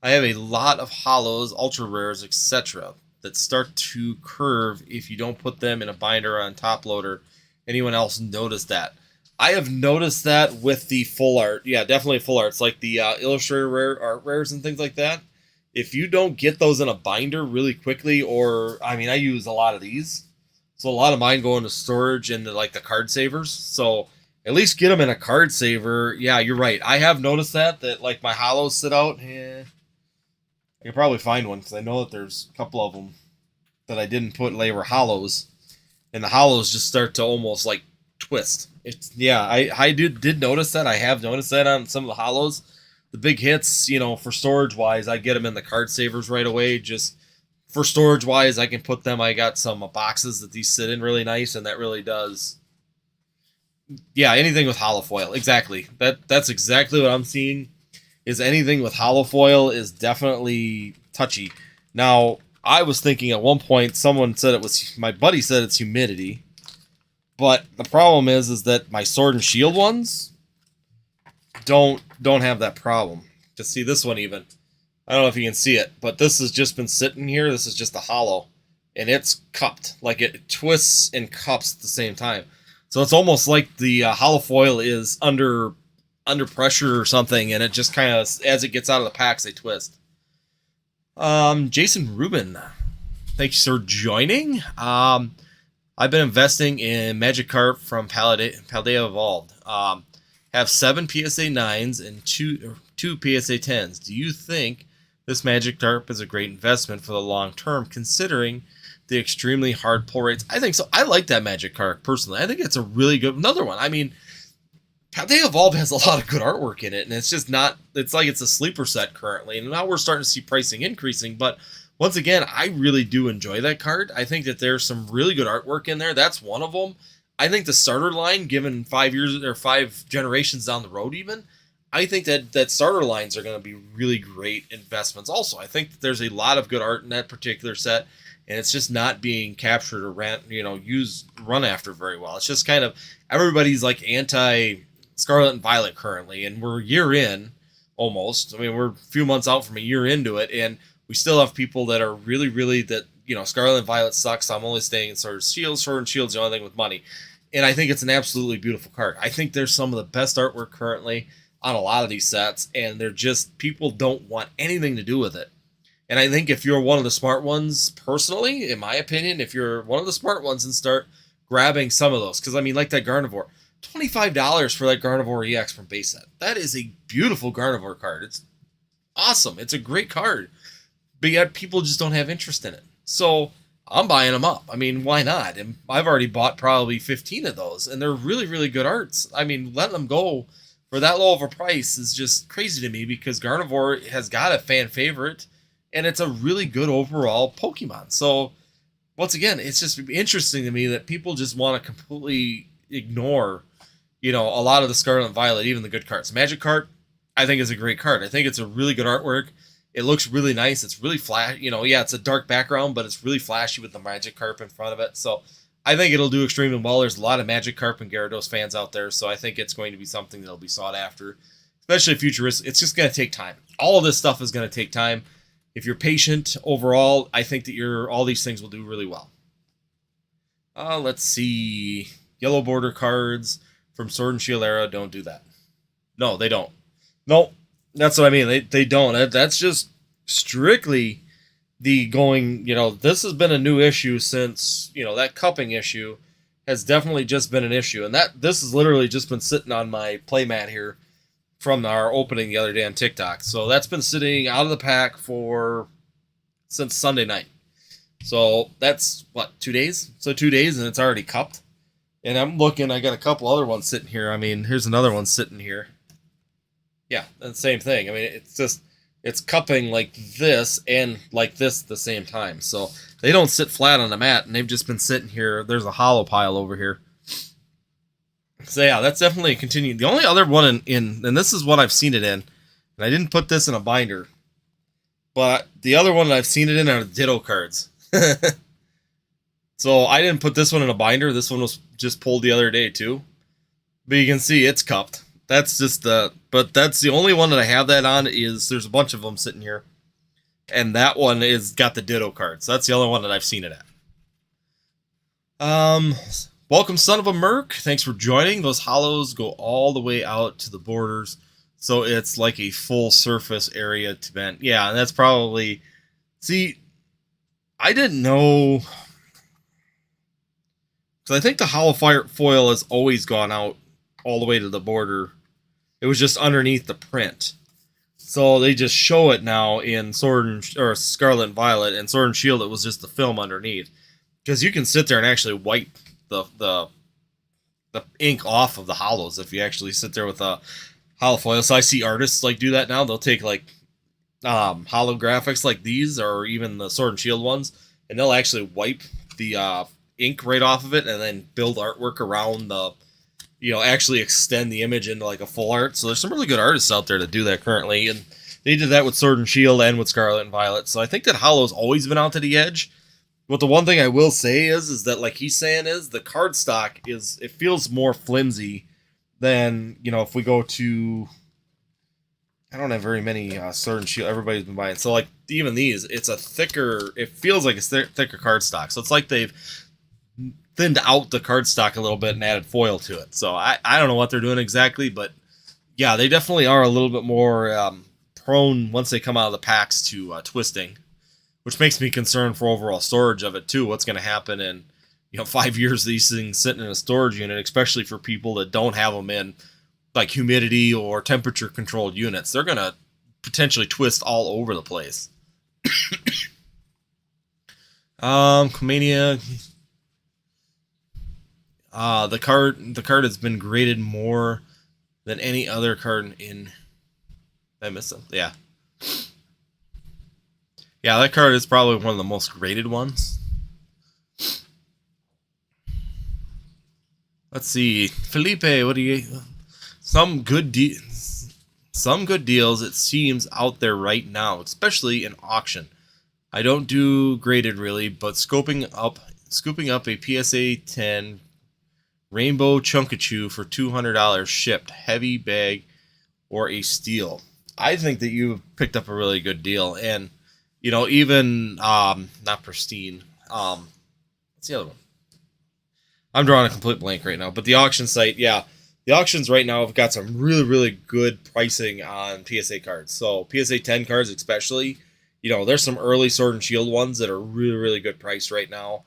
[SPEAKER 1] I have a lot of hollows, ultra rares, etc. that start to curve if you don't put them in a binder on top loader. Anyone else notice that? I have noticed that with the full art. Yeah, definitely full arts, like the Illustrator art rares and things like that. If you don't get those in a binder really quickly, or, I use a lot of these. So a lot of mine go into storage into like the card savers. So at least get them in a card saver. Yeah, you're right. I have noticed that like my hollows sit out. I can probably find one because I know that there's a couple of them that I didn't put labor hollows. And the hollows just start to almost like twist. I did notice that. I have noticed that on some of the hollows. The big hits, for storage wise, I get them in the card savers right away. Just for storage wise, I can put them. I got some boxes that these sit in really nice, and that really does. Yeah, anything with hollow foil, exactly. That's exactly what I'm seeing. Is anything with hollow foil is definitely touchy. Now, I was thinking at one point, someone said it was, my buddy said it's humidity. But the problem is that my Sword and Shield ones don't have that problem. Just see this one even. I don't know if you can see it, but this has just been sitting here. This is just a hollow, and it's cupped. Like it twists and cups at the same time. So it's almost like the hollow foil is under pressure or something, and it just kind of, as it gets out of the packs, they twist. Jason Rubin, thanks for joining. I've been investing in Magikarp from Paldea Evolved. Have 7 PSA 9s and 2 PSA 10s. Do you think this Magikarp is a great investment for the long term, considering the extremely hard pull rates? I think so. I like that Magikarp personally. I think it's a really good another one. Paldea Evolved has a lot of good artwork in it, and it's just not. It's like it's a sleeper set currently, and now we're starting to see pricing increasing, but. Once again, I really do enjoy that card. I think that there's some really good artwork in there. That's one of them. I think the starter line, given 5 years or 5 generations down the road even, I think that starter lines are going to be really great investments also. I think that there's a lot of good art in that particular set. and it's just not being captured or run after very well. It's just kind of everybody's like anti Scarlet and Violet currently, and we're a year in almost. I mean, we're a few months out from a year into it, and we still have people that are really that Scarlet and Violet sucks. I'm only staying in Sword and Shield. Sword and Shield's the only thing with money, and I think it's an absolutely beautiful card. I think there's some of the best artwork currently on a lot of these sets, and they're just people don't want anything to do with it. And I think if you're one of the smart ones, personally, in my opinion, if you're one of the smart ones and start grabbing some of those, because I mean, like that Gardevoir, $25 for that Gardevoir EX from base set. That is a beautiful Gardevoir card. It's awesome. It's a great card, but yet people just don't have interest in it. So I'm buying them up. I mean, why not? And I've already bought probably 15 of those, and they're really good arts. I mean, letting them go for that low of a price is just crazy to me, because Gardevoir has got a fan favorite, and it's a really good overall Pokemon. So once again, it's just interesting to me that people just want to completely ignore, a lot of the Scarlet and Violet, even the good cards. Magikarp, I think, is a great card. I think it's a really good artwork. It looks really nice. It's really flash. It's a dark background, but it's really flashy with the Magikarp in front of it. So I think it'll do extremely well. There's a lot of Magikarp and Gyarados fans out there, so I think it's going to be something that'll be sought after, especially futuristic. It's just going to take time. All of this stuff is going to take time. If you're patient overall, I think that all these things will do really well. Let's see. Yellow border cards from Sword and Shield era don't do that. No, they don't. No, that's what I mean. They don't. That's just strictly the going, this has been a new issue since, that cupping issue has definitely just been an issue. And this has literally just been sitting on my playmat here from our opening the other day on TikTok. So that's been sitting out of the pack since Sunday night. So that's, 2 days? So 2 days, and it's already cupped. And I'm looking, I got a couple other ones sitting here. I mean, here's another one sitting here. Yeah, the same thing. I mean, it's cupping like this and like this at the same time. So they don't sit flat on the mat, and they've just been sitting here. There's a hollow pile over here. So yeah, that's definitely a continuing. The only other one and this is what I've seen it in, and I didn't put this in a binder, but the other one that I've seen it in are the Ditto cards. So I didn't put this one in a binder. This one was just pulled the other day too. But you can see it's cupped. That's just but that's the only one that I have that on. There's a bunch of them sitting here. And that one is got the Ditto cards. So that's the only one that I've seen it at. Welcome, Son of a Merc. Thanks for joining. Those hollows go all the way out to the borders. So it's like a full surface area to vent. Yeah, and that's probably... See, I didn't know... Because I think the hollow foil has always gone out all the way to the border. It was just underneath the print. So they just show it now in Scarlet and Violet, and Sword and Shield it was just the film underneath. Because you can sit there and actually wipe the ink off of the hollows if you actually sit there with a hollow foil. So I see artists do that now. They'll take holographics like these, or even the Sword and Shield ones, and they'll actually wipe the ink right off of it and then build artwork around actually extend the image into a full art. So there's some really good artists out there that do that currently, and they did that with Sword and Shield and with Scarlet and Violet. So I think that hollow's always been out to the edge. But the one thing I will say is that, like he's saying, is the cardstock it feels more flimsy than, if we go to... I don't have very many Sword and Shield everybody's been buying. So, even these, it's a thicker... It feels like it's thicker cardstock. So it's like they've thinned out the cardstock a little bit and added foil to it. So I don't know what they're doing exactly, but yeah, they definitely are a little bit more prone, once they come out of the packs, to twisting, which makes me concerned for overall storage of it too. What's going to happen in 5 years, these things sitting in a storage unit, especially for people that don't have them in humidity or temperature controlled units. They're going to potentially twist all over the place. Comania. The card has been graded more than any other card in... Did I miss them? Yeah. Yeah, that card is probably one of the most graded ones. Let's see. Felipe, what do you... Some good deals, it seems, out there right now, especially in auction. I don't do graded really, but scooping up a PSA 10 Rainbow Chunkachu for $200 shipped, heavy bag or a steal. I think that you picked up a really good deal, and even not pristine. What's the other one? I'm drawing a complete blank right now, but the auction site, yeah, the auctions right now have got some really, really good pricing on PSA cards. So PSA 10 cards, especially, there's some early Sword and Shield ones that are really, really good price right now.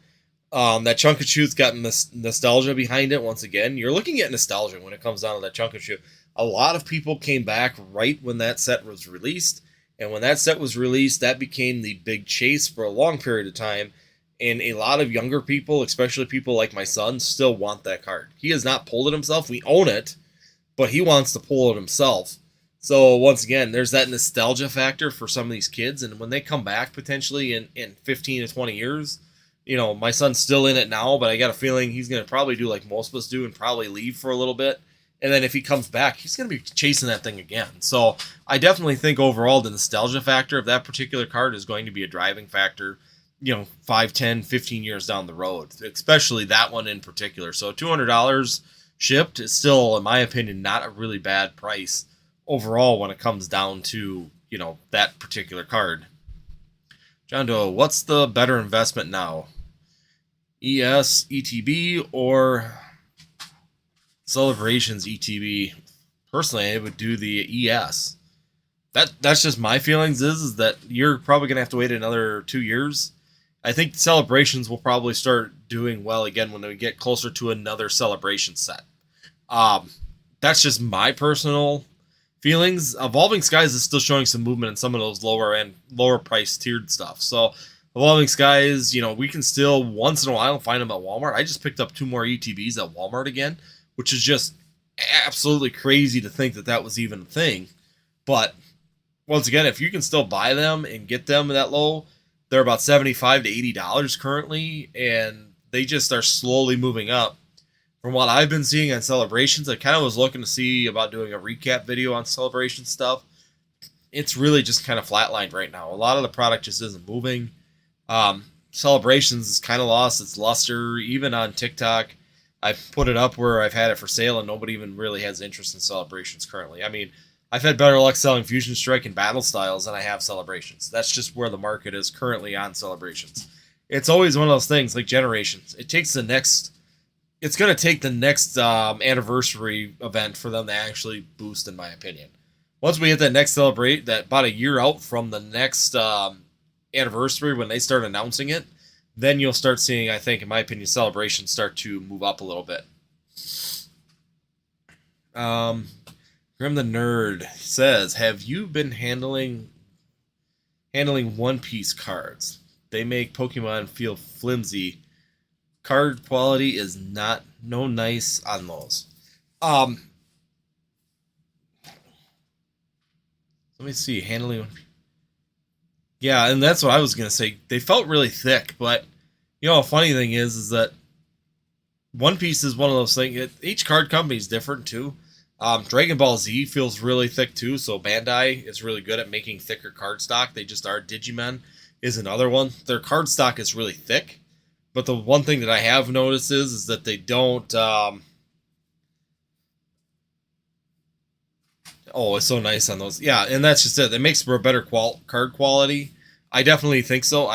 [SPEAKER 1] That Chunkachu's got nostalgia behind it. Once again, you're looking at nostalgia when it comes down to that Chunkachu. A lot of people came back right when that set was released, and when that set was released, that became the big chase for a long period of time. And a lot of younger people, especially people like my son, still want that card. He has not pulled it himself. We own it, but he wants to pull it himself. So once again, there's that nostalgia factor for some of these kids, and when they come back potentially in 15 to 20 years, my son's still in it now, but I got a feeling he's going to probably do like most of us do and probably leave for a little bit. And then if he comes back, he's going to be chasing that thing again. So I definitely think overall the nostalgia factor of that particular card is going to be a driving factor, 5, 10, 15 years down the road, especially that one in particular. So $200 shipped is still, in my opinion, not a really bad price overall when it comes down to, that particular card. John Doe, what's the better investment now? ES, ETB, or Celebrations ETB? Personally, I would do the ES. That's just my feelings is that you're probably going to have to wait another 2 years. I think Celebrations will probably start doing well again when we get closer to another Celebration set. That's just my personal feelings. Evolving Skies is still showing some movement in some of those lower price tiered stuff. So Evolving Skies, we can still once in a while find them at Walmart. I just picked up 2 more ETBs at Walmart again, which is just absolutely crazy to think that was even a thing. But once again, if you can still buy them and get them that low, they're about $75 to $80 currently, and they just are slowly moving up. From what I've been seeing on Celebrations, I kind of was looking to see about doing a recap video on Celebration stuff. It's really just kind of flatlined right now. A lot of the product just isn't moving. Celebrations has kind of lost its luster. Even on TikTok, I've put it up where I've had it for sale, and nobody even really has interest in Celebrations currently. I mean, I've had better luck selling Fusion Strike and Battle Styles than I have Celebrations. That's just where the market is currently on Celebrations. It's always one of those things like Generations. It's going to take the next anniversary event for them to actually boost, in my opinion. Once we hit that next Celebrate, that about a year out from the next anniversary when they start announcing it, then you'll start seeing, I think, in my opinion, Celebrations start to move up a little bit. Grim the Nerd says, have you been handling One Piece cards? They make Pokemon feel flimsy. Card quality is no nice on those. Let me see. Handling One Piece. Yeah, and that's what I was going to say. They felt really thick, but, a funny thing is that One Piece is one of those things. Each card company is different, too. Dragon Ball Z feels really thick too, so Bandai is really good at making thicker cardstock. They just are. Digimon is another one. Their cardstock is really thick, but the one thing that I have noticed is that they don't. Oh, it's so nice on those. Yeah, and that's just it. It makes for a better card quality. I definitely think so.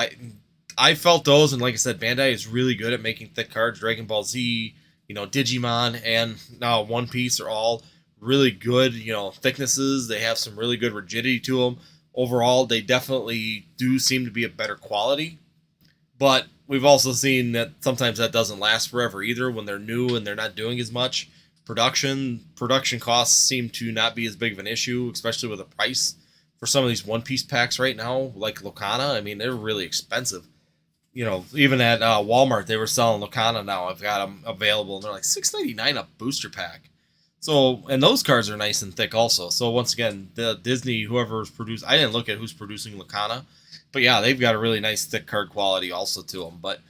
[SPEAKER 1] I felt those, and like I said, Bandai is really good at making thick cards. Dragon Ball Z, Digimon, and now One Piece are all really good, thicknesses. They have some really good rigidity to them. Overall, they definitely do seem to be a better quality. But we've also seen that sometimes that doesn't last forever either when they're new and they're not doing as much. Production costs seem to not be as big of an issue, especially with the price for some of these One Piece packs right now, like Locana. I mean, they're really expensive. Even at Walmart, they were selling Locana now. I've got them available, and they're like $6.99 a booster pack. So, and those cards are nice and thick also. So once again, the Disney, whoever's produced, I didn't look at who's producing Locana, but yeah, they've got a really nice thick card quality also to them. But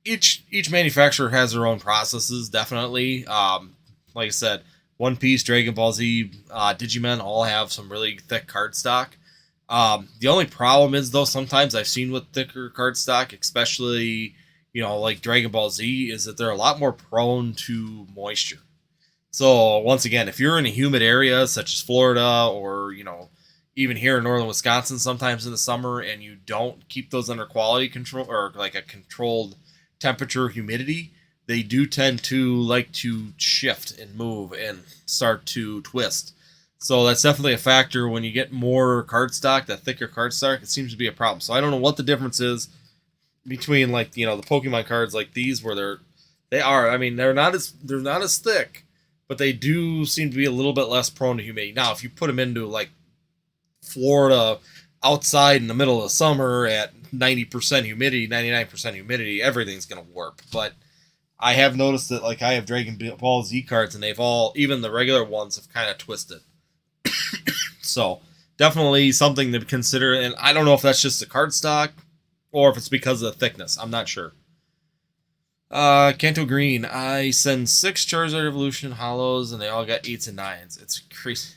[SPEAKER 1] each manufacturer has their own processes, definitely. Like I said, One Piece, Dragon Ball Z, Digimon all have some really thick card stock. The only problem is, though, sometimes I've seen with thicker cardstock, especially, like Dragon Ball Z, is that they're a lot more prone to moisture. So, once again, if you're in a humid area such as Florida or, even here in northern Wisconsin sometimes in the summer, and you don't keep those under quality control or like a controlled temperature humidity, they do tend to like to shift and move and start to twist. So that's definitely a factor when you get more cardstock, that thicker cardstock. It seems to be a problem. So I don't know what the difference is between like the Pokemon cards like these where they are. I mean, they're not as thick, but they do seem to be a little bit less prone to humidity. Now, if you put them into like Florida outside in the middle of the summer at 90% humidity, 99% humidity, everything's gonna warp. But I have noticed that like I have Dragon Ball Z cards and they've all, even the regular ones, have kind of twisted. So definitely something to consider, and I don't know if that's just the cardstock or if it's because of the thickness. I'm not sure. Kanto Green. I send 6 Charizard Evolution Hollows, and they all got 8s and 9s. It's crazy.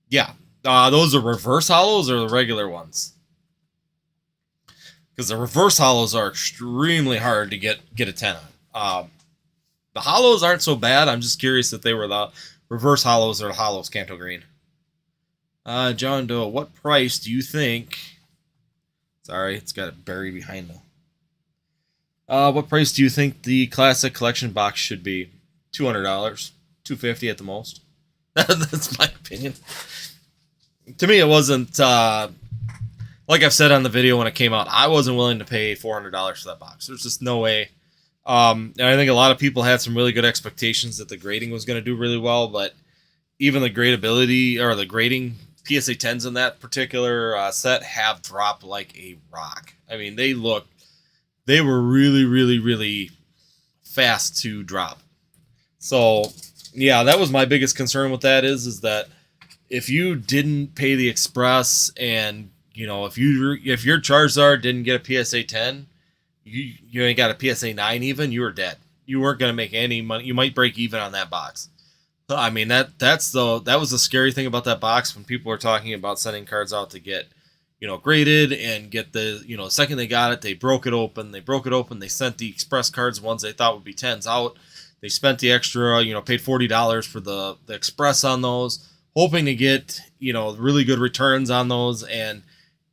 [SPEAKER 1] Yeah. Those are reverse hollows or the regular ones? Because the reverse hollows are extremely hard to get a 10 on. The hollows aren't so bad. I'm just curious if they were the reverse hollows or the hollows, Kanto Green. John Doe, what price do you think... Sorry, it's got it buried behind them. What price do you think the classic collection box should be? $200, $250 at the most. That's my opinion. To me, it wasn't. Like I've said on the video when it came out, I wasn't willing to pay $400 for that box. There's just no way. And I think a lot of people had some really good expectations that the grading was going to do really well, but even the gradability or the grading PSA 10s in that particular set have dropped like a rock. I mean, they were really, really, really fast to drop. So, yeah, that was my biggest concern with that is that if you didn't pay the express and, if your Charizard didn't get a PSA 10, you ain't got a PSA 9 even, you were dead. You weren't going to make any money. You might break even on that box. I mean, that was the scary thing about that box when people were talking about sending cards out to get, graded and get the, the second they got it, they broke it open. They sent the express cards, ones they thought would be 10s out. They spent the extra, paid $40 for the express on those, hoping to get, really good returns on those. And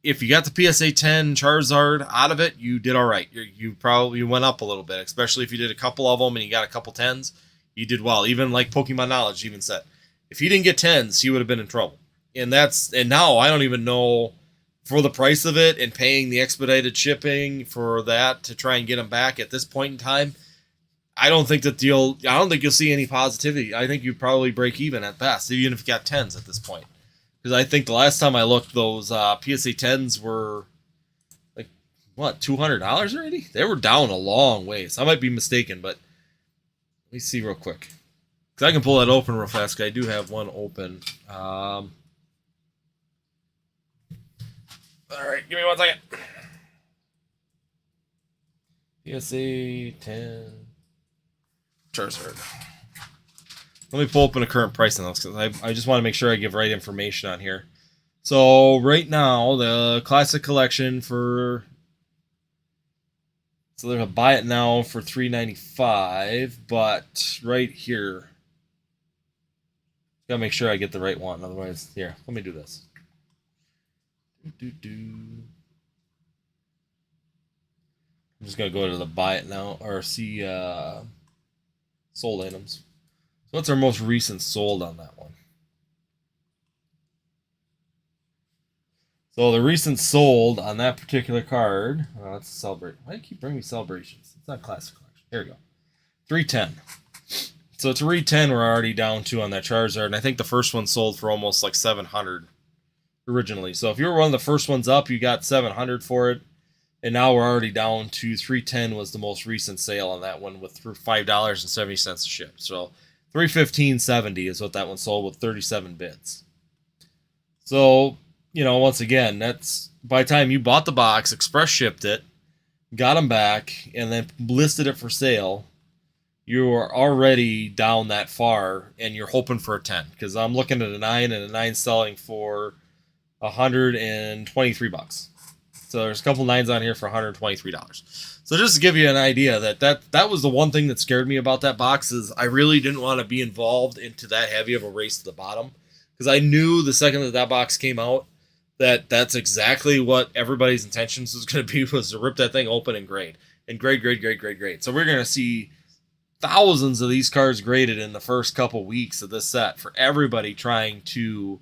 [SPEAKER 1] if you got the PSA 10 Charizard out of it, you did all right. You probably went up a little bit, especially if you did a couple of them and you got a couple 10s. You did well. Even like Pokemon Knowledge even said, if he didn't get 10s, he would have been in trouble. And now I don't even know, for the price of it and paying the expedited shipping for that to try and get them back at this point in time, I don't think you'll see any positivity. I think you'd probably break even at best, even if you got 10s at this point. Because I think the last time I looked, those PSA 10s were like, what, $200 already? They were down a long ways. I might be mistaken, but let me see real quick. Because I can pull that open real fast, because I do have one open. All right, give me 1 second. PSA 10 Charizard. Let me pull open a current price on those, because I just want to make sure I give right information on here. So right now, the Classic Collection so they're gonna buy it now for $395, but right here, gotta make sure I get the right one. Otherwise, here, let me do this. I'm just gonna go to the buy it now or see sold items. So what's our most recent sold on that one? So the recent sold on that particular card, that's a Celebrate. Why do you keep bringing me Celebrations? It's not Classic Collection. Here we go. 310. So it's 310 we're already down to on that Charizard, and I think the first one sold for almost like 700 originally. So if you were one of the first ones up, you got 700 for it, and now we're already down to 310 was the most recent sale on that one with $5.70 to ship. So 315.70 is what that one sold with 37 bids. So, once again, that's by the time you bought the box, express shipped it, got them back, and then listed it for sale, you are already down that far, and you're hoping for a 10. Because I'm looking at a 9, and a 9 selling for $123. So there's a couple nines on here for $123. So just to give you an idea that was the one thing that scared me about that box is I really didn't want to be involved into that heavy of a race to the bottom because I knew the second that box came out that's exactly what everybody's intentions was going to be was to rip that thing open and grade. And grade. So we're going to see thousands of these cards graded in the first couple weeks of this set for everybody trying to,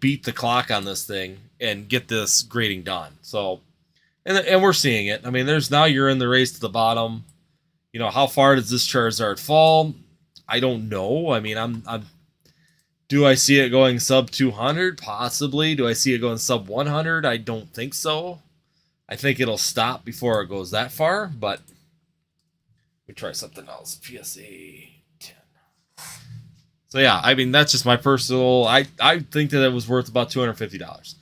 [SPEAKER 1] beat the clock on this thing and get this grading done. So, and we're seeing it. I mean, now you're in the race to the bottom. How far does this Charizard fall? I don't know. I mean, do I see it going sub 200? Possibly. Do I see it going sub 100? I don't think so. I think it'll stop before it goes that far, but we try something else. PSA 10. So yeah, I mean, that's just my personal, I think that it was worth about $250.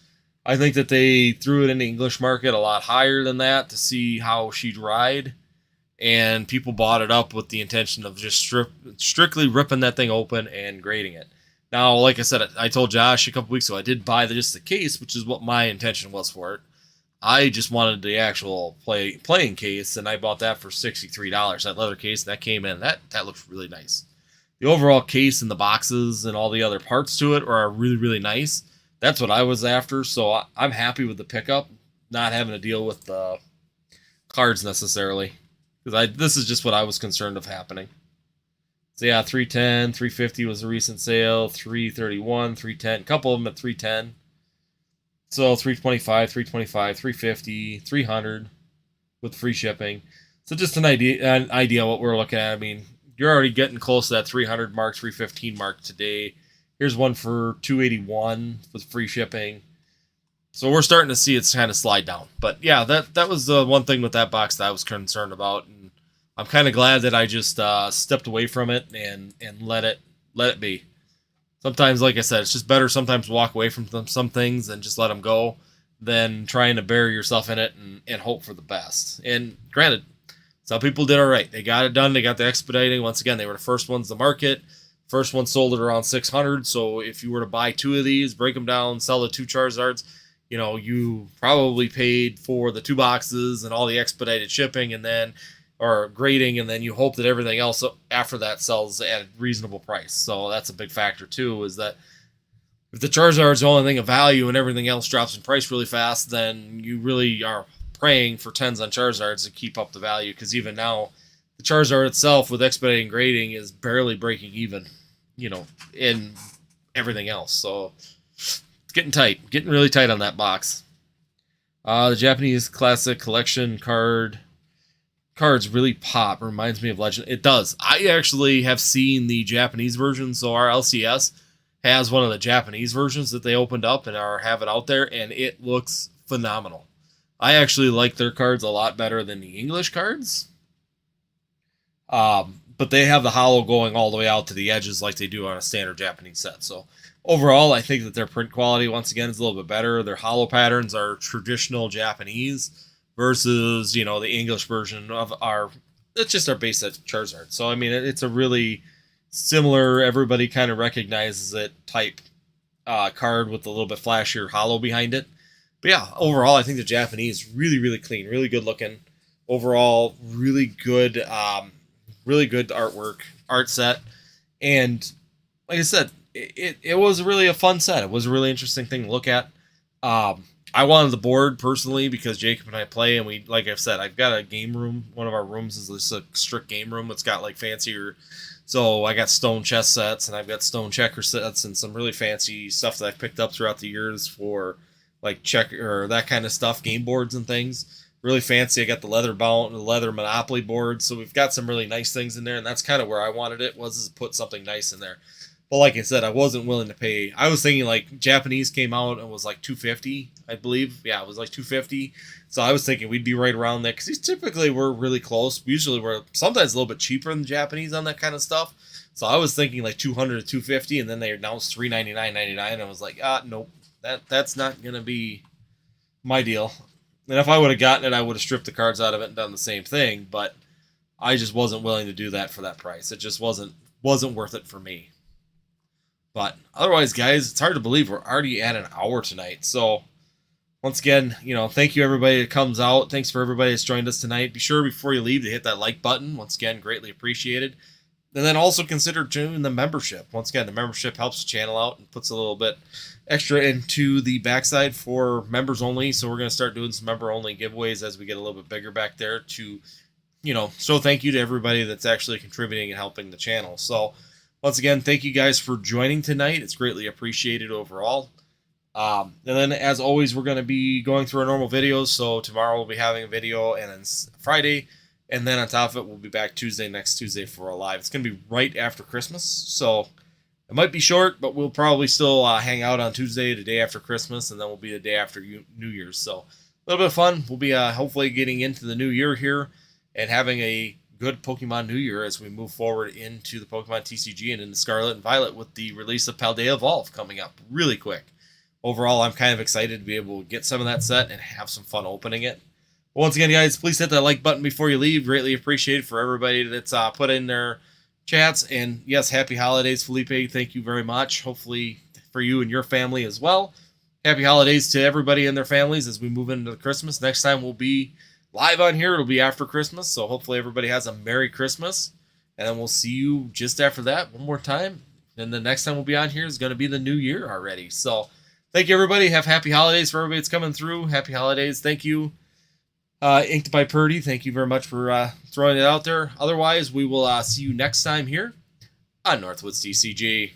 [SPEAKER 1] I think that they threw it in the English market a lot higher than that to see how she'd ride. And people bought it up with the intention of just strictly ripping that thing open and grading it. Now, like I said, I told Josh a couple weeks ago, I did buy just the case, which is what my intention was for it. I just wanted the actual playing case, and I bought that for $63. That leather case, and that came in. That looks really nice. The overall case and the boxes and all the other parts to it are really, really nice. That's what I was after, so I'm happy with the pickup, not having to deal with the cards necessarily. Because this is just what I was concerned of happening. So yeah, 310, 350 was a recent sale, 331, 310, a couple of them at 310. So 325, 350, 300 with free shipping. So just an idea what we're looking at. I mean, you're already getting close to that 300 mark, 315 mark today. Here's one for 281 with free shipping. So we're starting to see it's kind of slide down. But yeah, that was the one thing with that box that I was concerned about. And I'm kind of glad that I just stepped away from it and let it be. Sometimes, like I said, it's just better sometimes to walk away from some things and just let them go than trying to bury yourself in it and hope for the best. And granted, some people did all right. They got it done. They got the expediting. Once again, they were the first ones to market. First one sold at around 600. So if you were to buy two of these, break them down, sell the two Charizards, you probably paid for the 2 boxes and all the expedited shipping or grading, and then you hope that everything else after that sells at a reasonable price. So that's a big factor too, is that if the Charizard is the only thing of value and everything else drops in price really fast, then you really are praying for 10s on Charizards to keep up the value, because even now, the Charizard itself with expediting grading is barely breaking even, in everything else. So it's getting really tight on that box. The Japanese Classic Collection cards really pop. Reminds me of Legend. It does. I actually have seen the Japanese version, so our LCS has one of the Japanese versions that they opened up and have it out there, and it looks phenomenal. I actually like their cards a lot better than the English cards. But they have the hollow going all the way out to the edges like they do on a standard Japanese set. So overall, I think that their print quality, once again, is a little bit better. Their hollow patterns are traditional Japanese versus, the English version of it's just our base set Charizard. So, I mean, it's a really similar, everybody kind of recognizes it type card with a little bit flashier hollow behind it. But yeah, overall, I think the Japanese really, really clean, really good looking. Overall, really good artwork, art set. And like I said, it was really a fun set. It was a really interesting thing to look at. I wanted the board personally because Jacob and I play, and like I've said, I've got a game room. One of our rooms is just a strict game room. It's got like fancier, so I got stone chess sets, and I've got stone checker sets, and some really fancy stuff that I've picked up throughout the years for like checker or that kind of stuff, game boards and things. Really fancy. I got the leather Monopoly board, so we've got some really nice things in there, and that's kind of where I wanted it, was to put something nice in there. But like I said, I wasn't willing to pay. I was thinking like Japanese came out and was like $250, I believe. Yeah, it was like $250. So I was thinking we'd be right around there, because these typically were really close. Usually we're sometimes a little bit cheaper than Japanese on that kind of stuff. So I was thinking like $200 to $250, and then they announced $399.99. I was like, nope, that's not gonna be my deal. And if I would have gotten it, I would have stripped the cards out of it and done the same thing. But I just wasn't willing to do that for that price. It just wasn't worth it for me. But otherwise, guys, it's hard to believe we're already at an hour tonight. So once again, thank you everybody that comes out. Thanks for everybody that's joined us tonight. Be sure before you leave to hit that like button. Once again, greatly appreciated. And then also consider joining the membership. Once again, the membership helps the channel out and puts a little bit extra into the backside for members only. So we're going to start doing some member only giveaways as we get a little bit bigger back there to, so thank you to everybody that's actually contributing and helping the channel. So once again, thank you guys for joining tonight. It's greatly appreciated overall. And then, as always, we're going to be going through our normal videos. So tomorrow we'll be having a video, and then Friday, and then on top of it, we'll be back next Tuesday for a live. It's going to be right after Christmas, so it might be short, but we'll probably still hang out on Tuesday, the day after Christmas, and then we'll be the day after New Year's. So a little bit of fun. We'll be hopefully getting into the new year here and having a good Pokemon New Year as we move forward into the Pokemon TCG and into Scarlet and Violet with the release of Paldea Evolve coming up really quick. Overall, I'm kind of excited to be able to get some of that set and have some fun opening it. But once again, guys, please hit that like button before you leave. Greatly appreciated for everybody that's put in their chats. And yes, happy holidays, Felipe. Thank you very much. Hopefully for you and your family as well. Happy holidays to everybody and their families as we move into the Christmas. Next time we'll be live on here. It'll be after Christmas. So hopefully everybody has a Merry Christmas. And then we'll see you just after that one more time. And the next time we'll be on here is going to be the new year already. So thank you, everybody. Have happy holidays for everybody that's coming through. Happy holidays. Thank you, Inked by Purdy. Thank you very much for throwing it out there. Otherwise, we will see you next time here on Northwoods TCG.